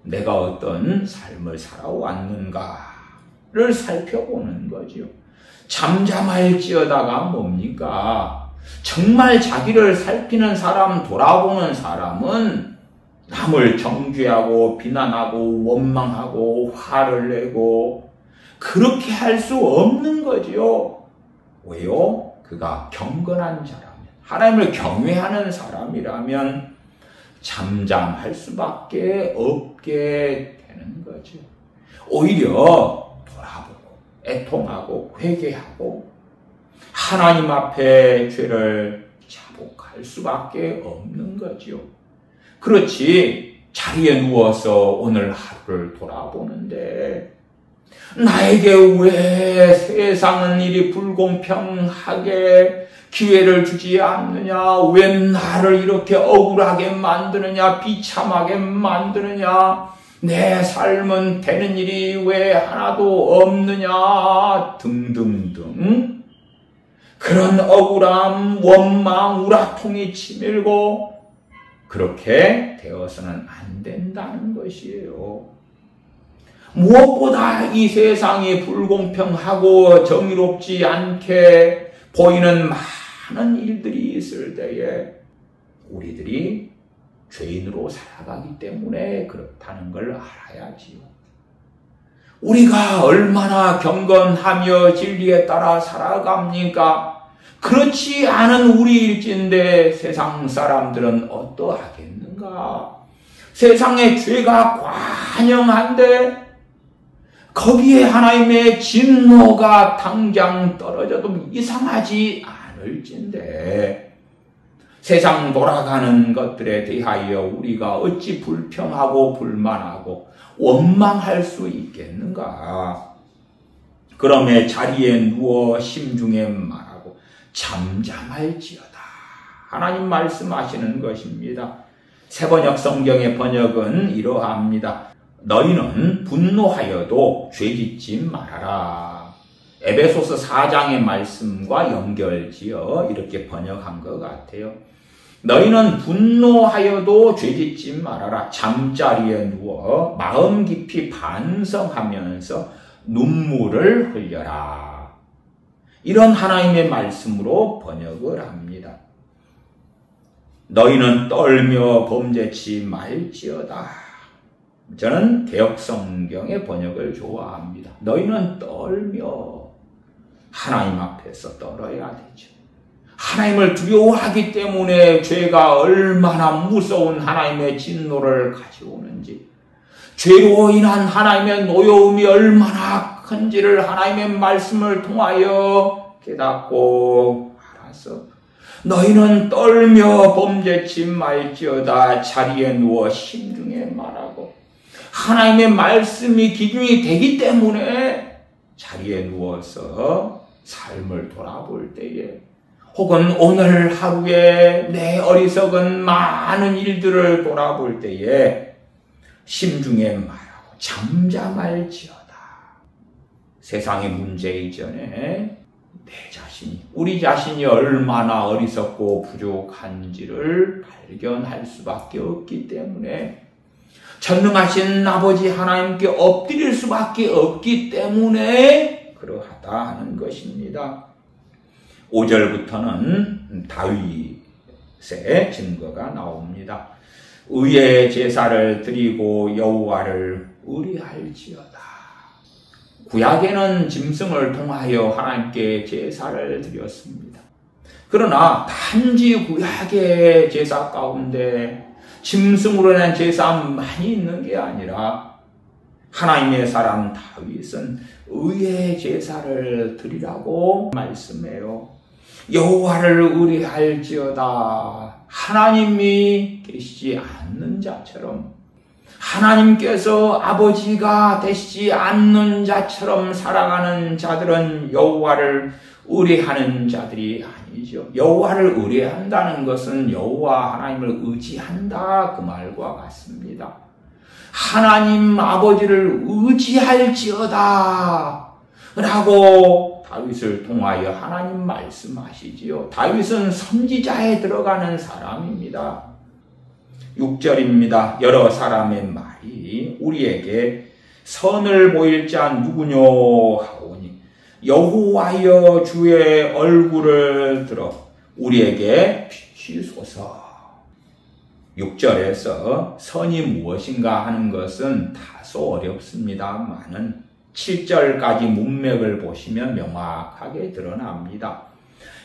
내가 어떤 삶을 살아왔는가를 살펴보는 거죠. 잠잠할지어다가 뭡니까? 정말 자기를 살피는 사람, 돌아보는 사람은 남을 정죄하고 비난하고 원망하고 화를 내고 그렇게 할 수 없는 거죠. 왜요? 그가 경건한 자라면, 하나님을 경외하는 사람이라면 잠잠할 수밖에 없게 되는 거죠. 오히려 돌아보고 애통하고 회개하고 하나님 앞에 죄를 자복할 수밖에 없는 거죠. 그렇지 자리에 누워서 오늘 하루를 돌아보는데 나에게 왜 세상은 이리 불공평하게 기회를 주지 않느냐? 왜 나를 이렇게 억울하게 만드느냐? 비참하게 만드느냐? 내 삶은 되는 일이 왜 하나도 없느냐? 등등등. 그런 억울함, 원망, 우라통이 치밀고 그렇게 되어서는 안 된다는 것이에요. 무엇보다 이 세상이 불공평하고 정의롭지 않게 보이는 많은 일들이 있을 때에 우리들이 죄인으로 살아가기 때문에 그렇다는 걸 알아야지요. 우리가 얼마나 경건하며 진리에 따라 살아갑니까? 그렇지 않은 우리일진데 세상 사람들은 어떠하겠는가? 세상의 죄가 관영한데 거기에 하나님의 진노가 당장 떨어져도 이상하지 않을진데 세상 돌아가는 것들에 대하여 우리가 어찌 불평하고 불만하고 원망할 수 있겠는가? 그러므로 자리에 누워 심중에 말하고 잠잠할지어다. 하나님 말씀하시는 것입니다. 새번역 성경의 번역은 이러합니다. 너희는 분노하여도 죄짓지 말아라. 에베소서 4장의 말씀과 연결지어 이렇게 번역한 것 같아요. 너희는 분노하여도 죄짓지 말아라. 잠자리에 누워 마음 깊이 반성하면서 눈물을 흘려라. 이런 하나님의 말씀으로 번역을 합니다. 너희는 떨며 범죄치 말지어다. 저는 개역성경의 번역을 좋아합니다. 너희는 떨며 하나님 앞에서 떨어야 되죠. 하나님을 두려워하기 때문에 죄가 얼마나 무서운 하나님의 진노를 가져오는지, 죄로 인한 하나님의 노여움이 얼마나 큰지를 하나님의 말씀을 통하여 깨닫고 알아서 너희는 떨며 범죄치 말지어다. 자리에 누워 심중에 말하고, 하나님의 말씀이 기준이 되기 때문에 자리에 누워서 삶을 돌아볼 때에, 혹은 오늘 하루에 내 어리석은 많은 일들을 돌아볼 때에 심중에 말하고 잠잠할지어다. 세상의 문제 이전에 내 자신이, 우리 자신이 얼마나 어리석고 부족한지를 발견할 수밖에 없기 때문에, 전능하신 아버지 하나님께 엎드릴 수밖에 없기 때문에 그러하다 하는 것입니다. 5절부터는 다윗의 증거가 나옵니다. 의의 제사를 드리고 여호와를 의뢰할지어다. 구약에는 짐승을 통하여 하나님께 제사를 드렸습니다. 그러나 단지 구약의 제사 가운데 짐승으로 인한 제사만이 있는 게 아니라 하나님의 사람 다윗은 의의 제사를 드리라고 말씀해요. 여호와를 의뢰할지어다. 하나님이 계시지 않는 자처럼, 하나님께서 아버지가 되시지 않는 자처럼 살아가는 자들은 여호와를 의뢰하는 자들이 아니죠. 여호와를 의뢰한다는 것은 여호와 하나님을 의지한다, 그 말과 같습니다. 하나님 아버지를 의지할지어다 라고 다윗을 통하여 하나님 말씀하시지요. 다윗은 선지자에 들어가는 사람입니다. 6절입니다. 여러 사람의 말이 우리에게 선을 보일 자 누구뇨 하오니 여호와여 주의 얼굴을 들어 우리에게 비추소서. 6절에서 선이 무엇인가 하는 것은 다소 어렵습니다만은 7절까지 문맥을 보시면 명확하게 드러납니다.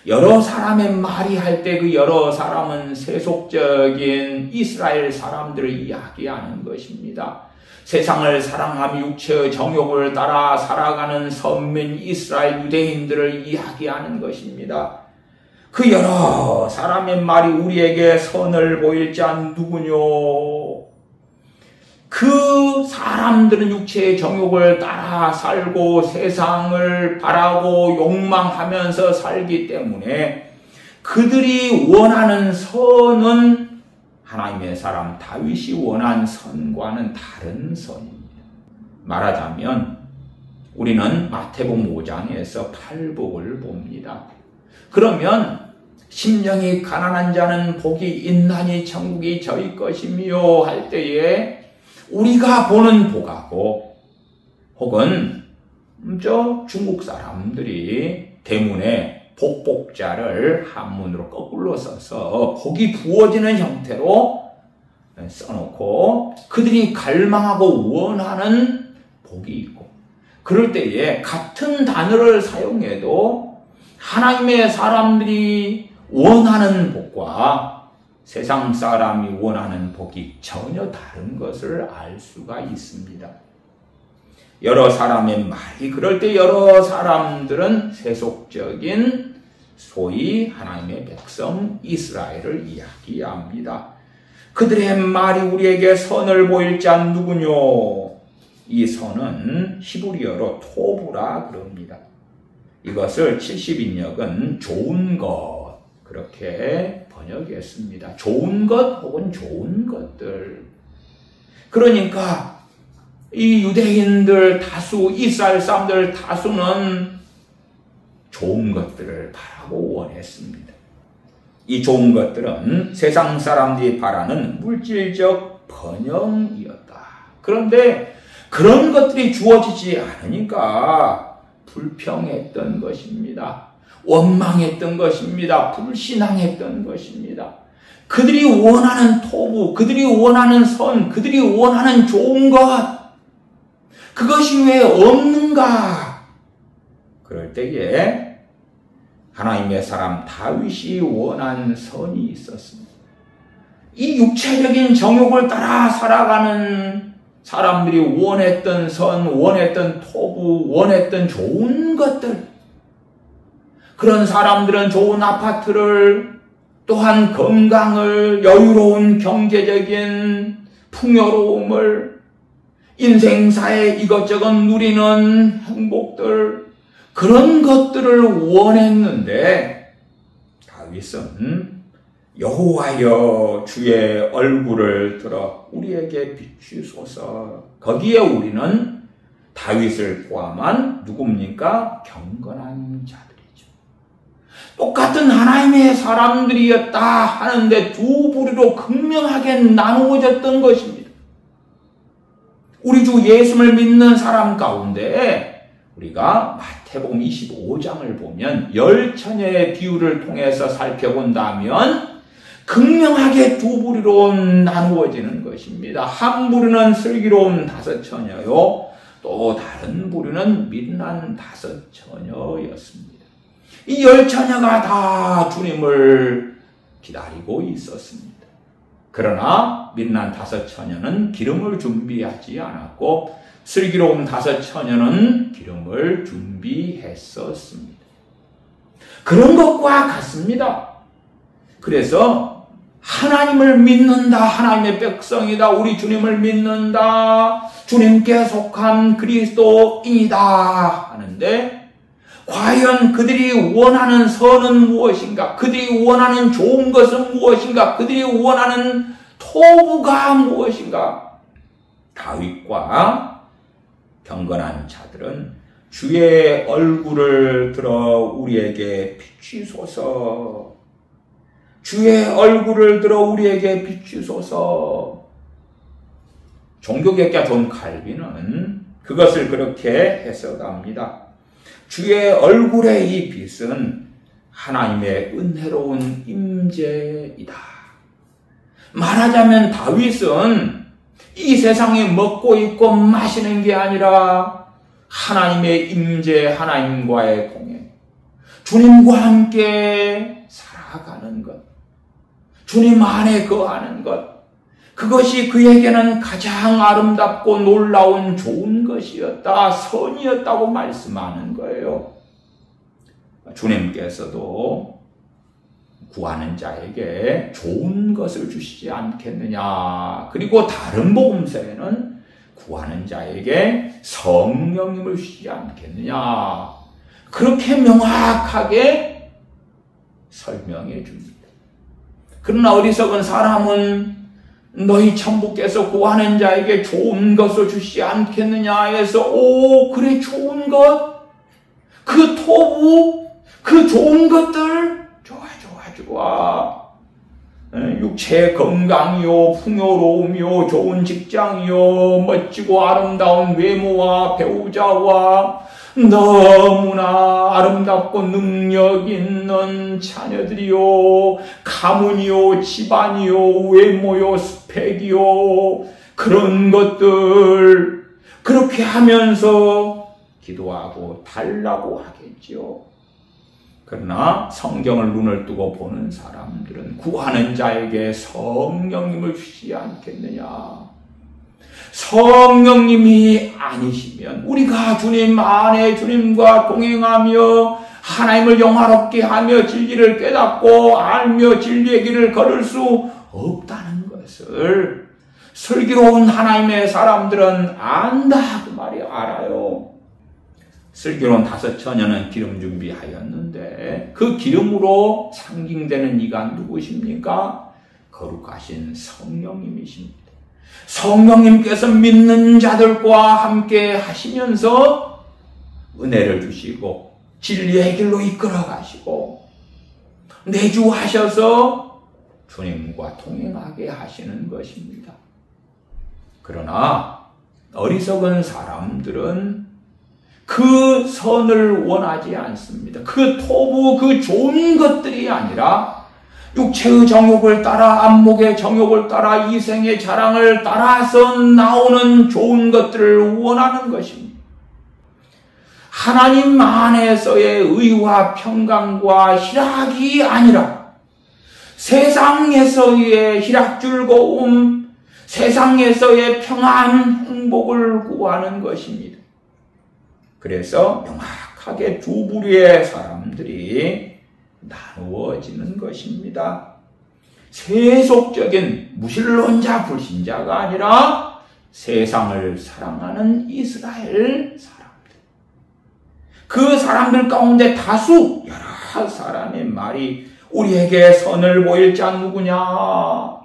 여러 사람의 말이 할 때 그 여러 사람은 세속적인 이스라엘 사람들을 이야기하는 것입니다. 세상을 사랑하며 육체의 정욕을 따라 살아가는 선민 이스라엘 유대인들을 이야기하는 것입니다. 그 여러 사람의 말이 우리에게 선을 보일 자 누구뇨? 그 사람들은 육체의 정욕을 따라 살고 세상을 바라고 욕망하면서 살기 때문에 그들이 원하는 선은 하나님의 사람 다윗이 원한 선과는 다른 선입니다. 말하자면 우리는 마태복음 5장에서 팔복을 봅니다. 그러면 심령이 가난한 자는 복이 있나니 천국이 저희 것이며 할 때에 우리가 보는 복하고 혹은 중국 사람들이 대문에 복복자를 한문으로 거꾸로 써서 복이 부어지는 형태로 써놓고 그들이 갈망하고 원하는 복이 있고, 그럴 때에 같은 단어를 사용해도 하나님의 사람들이 원하는 복과 세상 사람이 원하는 복이 전혀 다른 것을 알 수가 있습니다. 여러 사람의 말이 그럴 때 여러 사람들은 세속적인 소위 하나님의 백성 이스라엘을 이야기합니다. 그들의 말이 우리에게 선을 보일 자 누구뇨? 이 선은 히브리어로 토부라 그럽니다. 이것을 70인역은 좋은 것 그렇게 번역했습니다. 좋은 것 혹은 좋은 것들. 그러니까 이 유대인들 다수, 이스라엘 사람들 다수는 좋은 것들을 바라고 원했습니다. 이 좋은 것들은 세상 사람들이 바라는 물질적 번영이었다. 그런데 그런 것들이 주어지지 않으니까 불평했던 것입니다. 원망했던 것입니다. 불신앙했던 것입니다. 그들이 원하는 토부, 그들이 원하는 선, 그들이 원하는 좋은 것, 그것이 왜 없는가? 그럴 때에 하나님의 사람 다윗이 원한 선이 있었습니다. 이 육체적인 정욕을 따라 살아가는 사람들이 원했던 선, 원했던 토부, 원했던 좋은 것들, 그런 사람들은 좋은 아파트를, 또한 건강을, 여유로운 경제적인 풍요로움을, 인생사에 이것저것 누리는 행복들, 그런 것들을 원했는데 다윗은 여호와여 주의 얼굴을 들어 우리에게 비추소서. 거기에 우리는 다윗을 포함한 누굽니까? 경건한 자들이죠. 똑같은 하나님의 사람들이었다 하는데 두 부류로 극명하게 나누어졌던 것입니다. 우리 주 예수를 믿는 사람 가운데 우리가 마태복음 25장을 보면 열 처녀의 비유를 통해서 살펴본다면 극명하게 두 부류로 나누어지는 것입니다. 한 부류는 슬기로운 다섯 처녀요, 또 다른 부류는 미련한 다섯 처녀였습니다. 이 열 처녀가 다 주님을 기다리고 있었습니다. 그러나 미련한 다섯 처녀는 기름을 준비하지 않았고 슬기로운 다섯 처녀는 기름을 준비했었습니다. 그런 것과 같습니다. 그래서 하나님을 믿는다, 하나님의 백성이다, 우리 주님을 믿는다, 주님께 속한 그리스도인이다 하는데 과연 그들이 원하는 선은 무엇인가? 그들이 원하는 좋은 것은 무엇인가? 그들이 원하는 토부가 무엇인가? 다윗과 경건한 자들은 주의 얼굴을 들어 우리에게 비추소서. 주의 얼굴을 들어 우리에게 비추소서. 종교개혁자 존 칼빈은 그것을 그렇게 해석합니다. 주의 얼굴의 이 빛은 하나님의 은혜로운 임재이다. 말하자면 다윗은 이 세상에 먹고 입고 마시는 게 아니라 하나님의 임재, 하나님과의 동행, 주님과 함께 살아가는 것, 주님 안에 거하는 것, 그것이 그에게는 가장 아름답고 놀라운 좋은 것이었다, 선이었다고 말씀하는 거예요. 주님께서도 구하는 자에게 좋은 것을 주시지 않겠느냐. 그리고 다른 복음서에는 구하는 자에게 성령님을 주시지 않겠느냐. 그렇게 명확하게 설명해 줍니다. 그러나 어리석은 사람은 너희 천부께서 구하는 자에게 좋은 것을 주시지 않겠느냐 해서 오 그래 좋은 것, 그 토부, 그 좋은 것들 좋아. 육체 건강이요, 풍요로움이요, 좋은 직장이요, 멋지고 아름다운 외모와 배우자와 너무나 아름답고 능력 있는 자녀들이요, 가문이요, 집안이요, 외모요, 스펙이요, 그런 것들 그렇게 하면서 기도하고 달라고 하겠지요. 그러나 성경을 눈을 뜨고 보는 사람들은 구하는 자에게 성령님을 주시지 않겠느냐. 성령님이 아니시면 우리가 주님 안에 주님과 동행하며 하나님을 영화롭게 하며 진리를 깨닫고 알며 진리의 길을 걸을 수 없다는 것을 슬기로운 하나님의 사람들은 안다 그 말이 알아요. 슬기로운 다섯 처녀는 기름 준비하였는데 그 기름으로 상징되는 이가 누구십니까? 거룩하신 성령님이십니다. 성령님께서 믿는 자들과 함께 하시면서 은혜를 주시고 진리의 길로 이끌어 가시고 내주하셔서 주님과 동행하게 하시는 것입니다. 그러나 어리석은 사람들은 그 선을 원하지 않습니다. 그 토부, 그 좋은 것들이 아니라 육체의 정욕을 따라, 안목의 정욕을 따라, 이생의 자랑을 따라서 나오는 좋은 것들을 원하는 것입니다. 하나님 안에서의 의와 평강과 희락이 아니라 세상에서의 희락 즐거움, 세상에서의 평안, 행복을 구하는 것입니다. 그래서 명확하게 두 부류의 사람들이 나누어지는 것입니다. 세속적인 무신론자, 불신자가 아니라 세상을 사랑하는 이스라엘 사람들. 그 사람들 가운데 다수 여러 사람의 말이 우리에게 선을 보일 자 누구냐?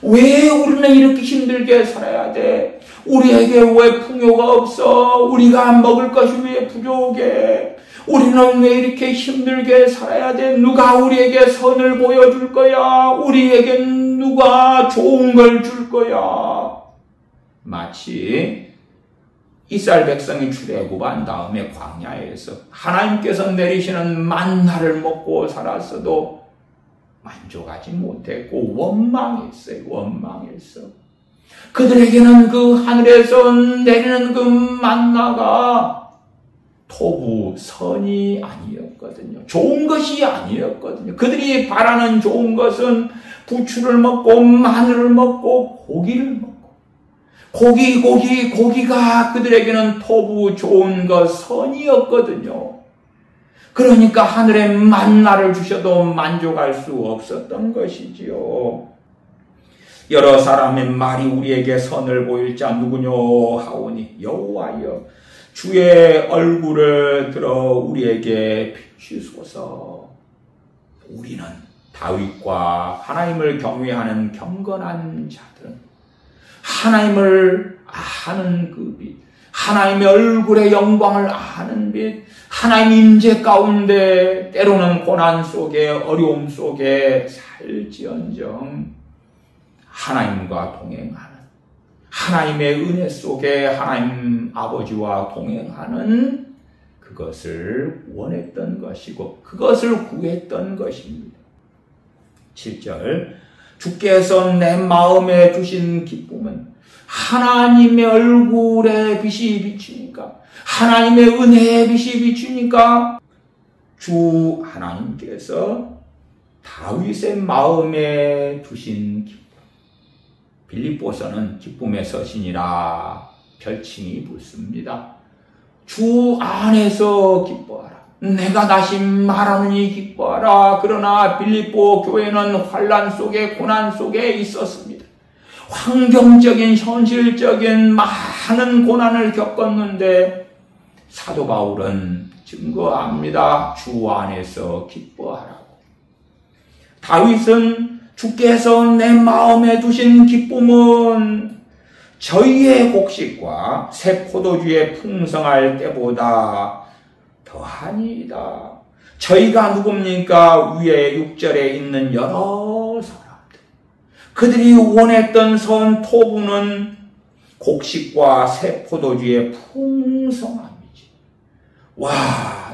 왜 우리는 이렇게 힘들게 살아야 돼? 우리에게 왜 풍요가 없어? 우리가 먹을 것이 왜 부족해? 우리는 왜 이렇게 힘들게 살아야 돼? 누가 우리에게 선을 보여줄 거야? 우리에게 누가 좋은 걸 줄 거야? 마치 이스라엘 백성이 출애굽한 다음에 광야에서 하나님께서 내리시는 만나를 먹고 살았어도 만족하지 못했고 원망했어요. 원망했어. 그들에게는 그 하늘에서 내리는 그 만나가 토부, 선이 아니었거든요. 좋은 것이 아니었거든요. 그들이 바라는 좋은 것은 부추를 먹고 마늘을 먹고 고기를 먹고 고기가 그들에게는 토부, 좋은 것, 선이었거든요. 그러니까 하늘의 만나를 주셔도 만족할 수 없었던 것이지요. 여러 사람의 말이 우리에게 선을 보일 자 누구뇨 하오니 여호와여 주의 얼굴을 들어 우리에게 비추소서. 우리는 다윗과 하나님을 경외하는 경건한 자들은 하나님을 아는 그 빛, 하나님의 얼굴의 영광을 아는 빛, 하나님 임재 가운데 때로는 고난 속에 어려움 속에 살지언정 하나님과 동행하는, 하나님의 은혜 속에 하나님 아버지와 동행하는 그것을 원했던 것이고 그것을 구했던 것입니다. 7절 주께서 내 마음에 주신 기쁨은 하나님의 얼굴에 빛이 비추니까, 하나님의 은혜의 빛이 비추니까 주 하나님께서 다윗의 마음에 두신 기쁨. 빌립보서는 기쁨의 서신이라 별칭이 붙습니다. 주 안에서 기뻐하라. 내가 다시 말하느니 기뻐하라. 그러나 빌립보 교회는 환난 속에 고난 속에 있었습니다. 환경적인 현실적인 많은 고난을 겪었는데 사도 바울은 증거합니다. 주 안에서 기뻐하라고. 다윗은 주께서 내 마음에 두신 기쁨은 저희의 곡식과 새 포도주에 풍성할 때보다 더하니이다. 저희가 누굽니까? 위에 6절에 있는 여러 사람들. 그들이 원했던 선 토부는 곡식과 새 포도주의 풍성함이지. 와,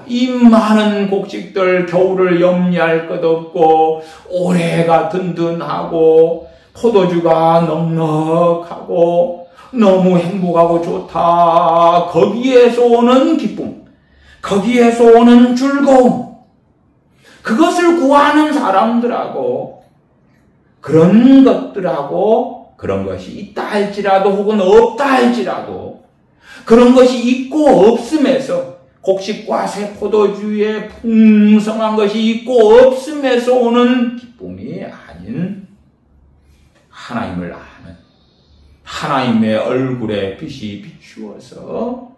이 많은 곡식들 겨울을 염려할 것 없고 올해가 든든하고 포도주가 넉넉하고 너무 행복하고 좋다. 거기에서 오는 기쁨, 거기에서 오는 즐거움, 그것을 구하는 사람들하고 그런 것들하고 그런 것이 있다 할지라도 혹은 없다 할지라도 그런 것이 있고 없음에서 곡식과 새 포도주의 풍성한 것이 있고 없음에서 오는 기쁨이 아닌 하나님을 아는 하나님의 얼굴에 빛이 비추어서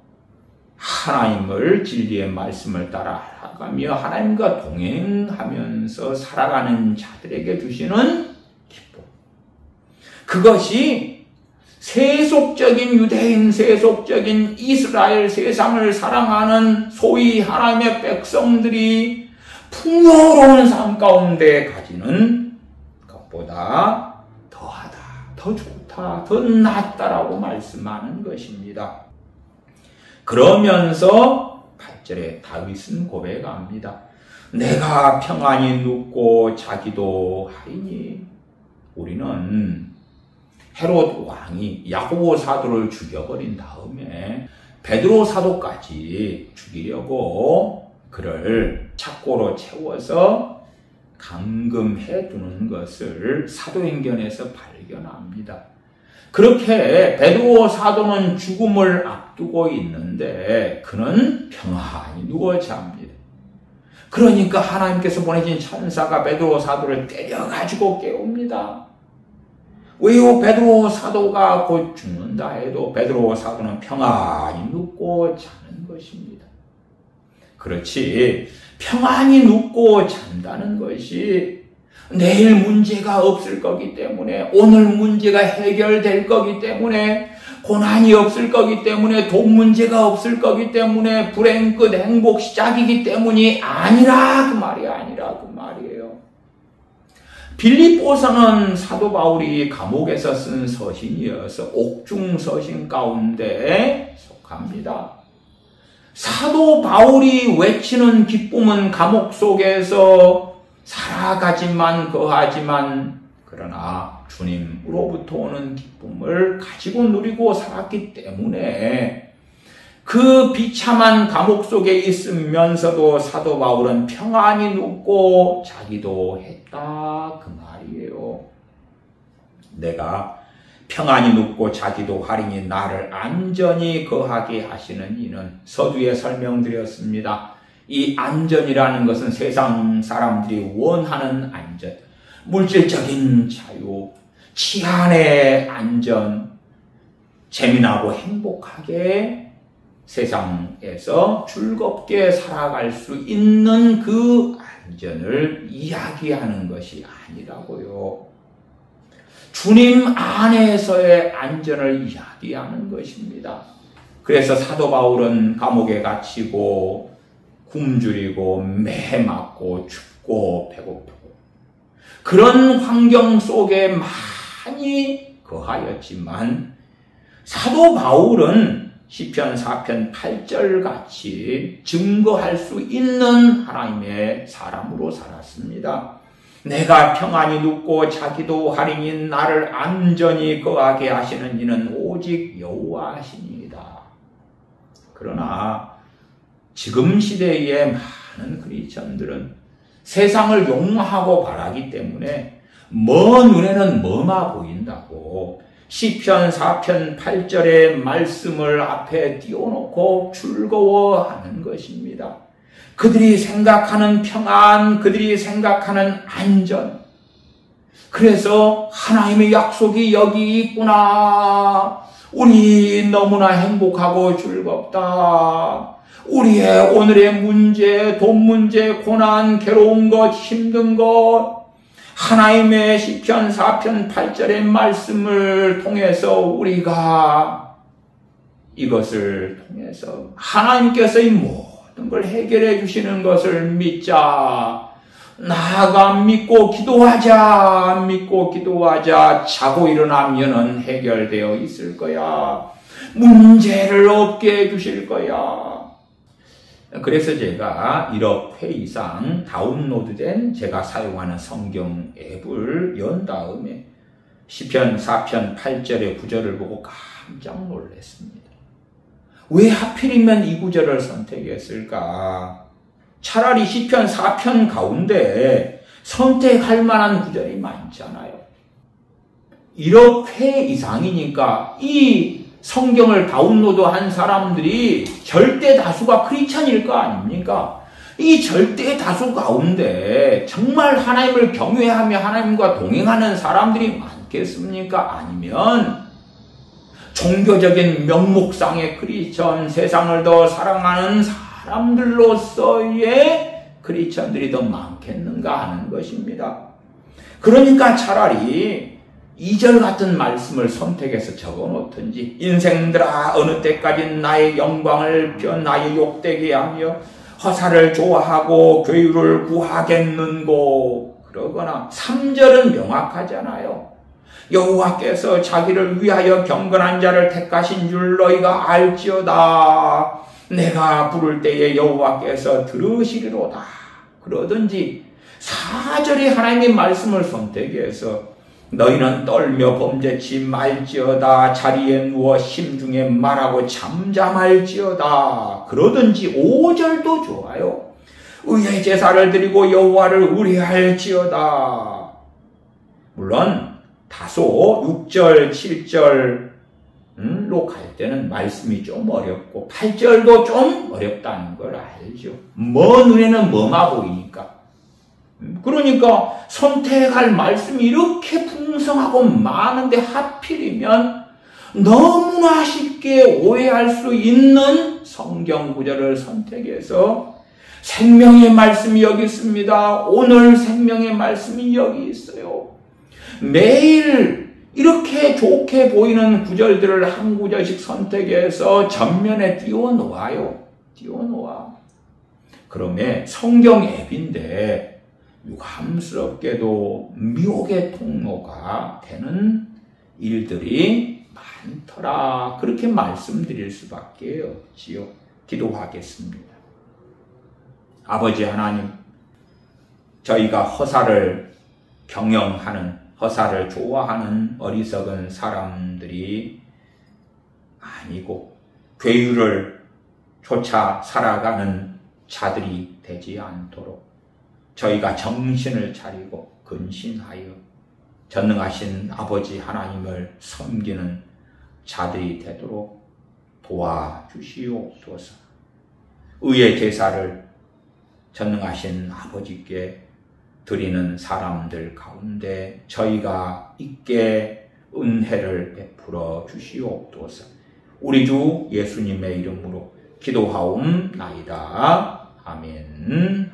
하나님을 진리의 말씀을 따라가며 하나님과 동행하면서 살아가는 자들에게 주시는 기쁨. 그것이 세속적인 유대인, 세속적인 이스라엘, 세상을 사랑하는 소위 하나님의 백성들이 풍요로운 삶 가운데 가지는 것보다 더하다, 더 좋다, 더 낫다라고 말씀하는 것입니다. 그러면서 8절에 다윗은 고백합니다. 내가 평안히 눕고 자기도 하리니. 우리는 헤롯 왕이 야고보 사도를 죽여버린 다음에 베드로 사도까지 죽이려고 그를 착고로 채워서 감금해 두는 것을 사도행전에서 발견합니다. 그렇게 베드로 사도는 죽음을 앞두고 있는데 그는 평안히 누워 잡니다. 그러니까 하나님께서 보내신 천사가 베드로 사도를 때려가지고 깨웁니다. 왜요? 베드로 사도가 곧 죽는다 해도 베드로 사도는 평안히 눕고 자는 것입니다. 그렇지, 평안히 눕고 잔다는 것이 내일 문제가 없을 거기 때문에, 오늘 문제가 해결될 거기 때문에, 고난이 없을 거기 때문에, 돈 문제가 없을 거기 때문에, 불행 끝 행복 시작이기 때문이 아니라 그 말이에요. 빌립보서는 사도 바울이 감옥에서 쓴 서신이어서 옥중 서신 가운데 속합니다. 사도 바울이 외치는 기쁨은 감옥 속에서 살아가지만 거하지만 그러나 주님으로부터 오는 기쁨을 가지고 누리고 살았기 때문에 그 비참한 감옥 속에 있으면서도 사도 바울은 평안히 눕고 자기도 했다 그 말이에요. 내가 평안히 눕고 자기도 하리니 나를 안전히 거하게 하시는 이는, 서두에 설명드렸습니다. 이 안전이라는 것은 세상 사람들이 원하는 안전, 물질적인 자유, 치안의 안전, 재미나고 행복하게 세상에서 즐겁게 살아갈 수 있는 그 안전을 이야기하는 것이 아니라고요. 주님 안에서의 안전을 이야기하는 것입니다. 그래서 사도 바울은 감옥에 갇히고 굶주리고 매 맞고 춥고 배고프고 그런 환경 속에 많이 거하였지만 사도 바울은 시편 4편 8절 같이 증거할 수 있는 하나님의 사람으로 살았습니다. 내가 평안히 눕고 자기도 하리니 나를 안전히 거하게 하시는 이는 오직 여호와시니이다. 그러나 지금 시대의 많은 크리스천들은 세상을 욕망하고 바라기 때문에 먼 눈에는 머마 보인다고 시편 4편 8절의 말씀을 앞에 띄워놓고 즐거워하는 것입니다. 그들이 생각하는 평안, 그들이 생각하는 안전. 그래서 하나님의 약속이 여기 있구나. 우리 너무나 행복하고 즐겁다. 우리의 오늘의 문제, 돈 문제, 고난, 괴로운 것, 힘든 것, 하나님의 시편 4편 8절의 말씀을 통해서 우리가 이것을 통해서 하나님께서 이 모든 걸 해결해 주시는 것을 믿자. 나아가 믿고 기도하자. 믿고 기도하자. 자고 일어나면은 해결되어 있을 거야. 문제를 없게 해주실 거야. 그래서 제가 1억 회 이상 다운로드된 제가 사용하는 성경 앱을 연 다음에 시편 4편 8절의 구절을 보고 깜짝 놀랐습니다. 왜 하필이면 이 구절을 선택했을까? 차라리 시편 4편 가운데 선택할 만한 구절이 많잖아요. 1억 회 이상이니까 이 성경을 다운로드한 사람들이 절대 다수가 크리스천일 거 아닙니까? 이 절대 다수 가운데 정말 하나님을 경외하며 하나님과 동행하는 사람들이 많겠습니까? 아니면 종교적인 명목상의 크리스천, 세상을 더 사랑하는 사람들로서의 크리스천들이 더 많겠는가 하는 것입니다. 그러니까 차라리 2절 같은 말씀을 선택해서 적어놓든지 인생들아 어느 때까지 나의 영광을 펴 나의 욕되게 하며 허사를 좋아하고 괴유를 구하겠는고 그러거나 3절은 명확하잖아요. 여호와께서 자기를 위하여 경건한 자를 택하신 줄 너희가 알지어다. 내가 부를 때에 여호와께서 들으시리로다. 그러든지 4절이 하나님의 말씀을 선택해서 너희는 떨며 범죄치 말지어다. 자리에 누워 심중에 말하고 잠잠할지어다. 그러든지 5절도 좋아요. 의의 제사를 드리고 여호와를 의뢰할지어다. 물론 다소 6절, 7절로 갈 때는 말씀이 좀 어렵고 8절도 좀 어렵다는 걸 알죠. 눈에는 멍하 보이니까. 그러니까 선택할 말씀이 이렇게 풍성하고 많은데 하필이면 너무나 쉽게 오해할 수 있는 성경 구절을 선택해서 생명의 말씀이 여기 있습니다. 오늘 생명의 말씀이 여기 있어요. 매일 이렇게 좋게 보이는 구절들을 한 구절씩 선택해서 전면에 띄워놓아요. 띄워놓아. 그러면 성경 앱인데 유감스럽게도 미혹의 통로가 되는 일들이 많더라. 그렇게 말씀드릴 수밖에 없지요. 기도하겠습니다. 아버지 하나님, 저희가 허사를 경영하는, 허사를 좋아하는 어리석은 사람들이 아니고 괴유를 쫓아 살아가는 자들이 되지 않도록 저희가 정신을 차리고 근신하여 전능하신 아버지 하나님을 섬기는 자들이 되도록 도와주시옵소서. 의의 제사를 전능하신 아버지께 드리는 사람들 가운데 저희가 있게 은혜를 베풀어 주시옵소서. 우리 주 예수님의 이름으로 기도하옵나이다. 아멘.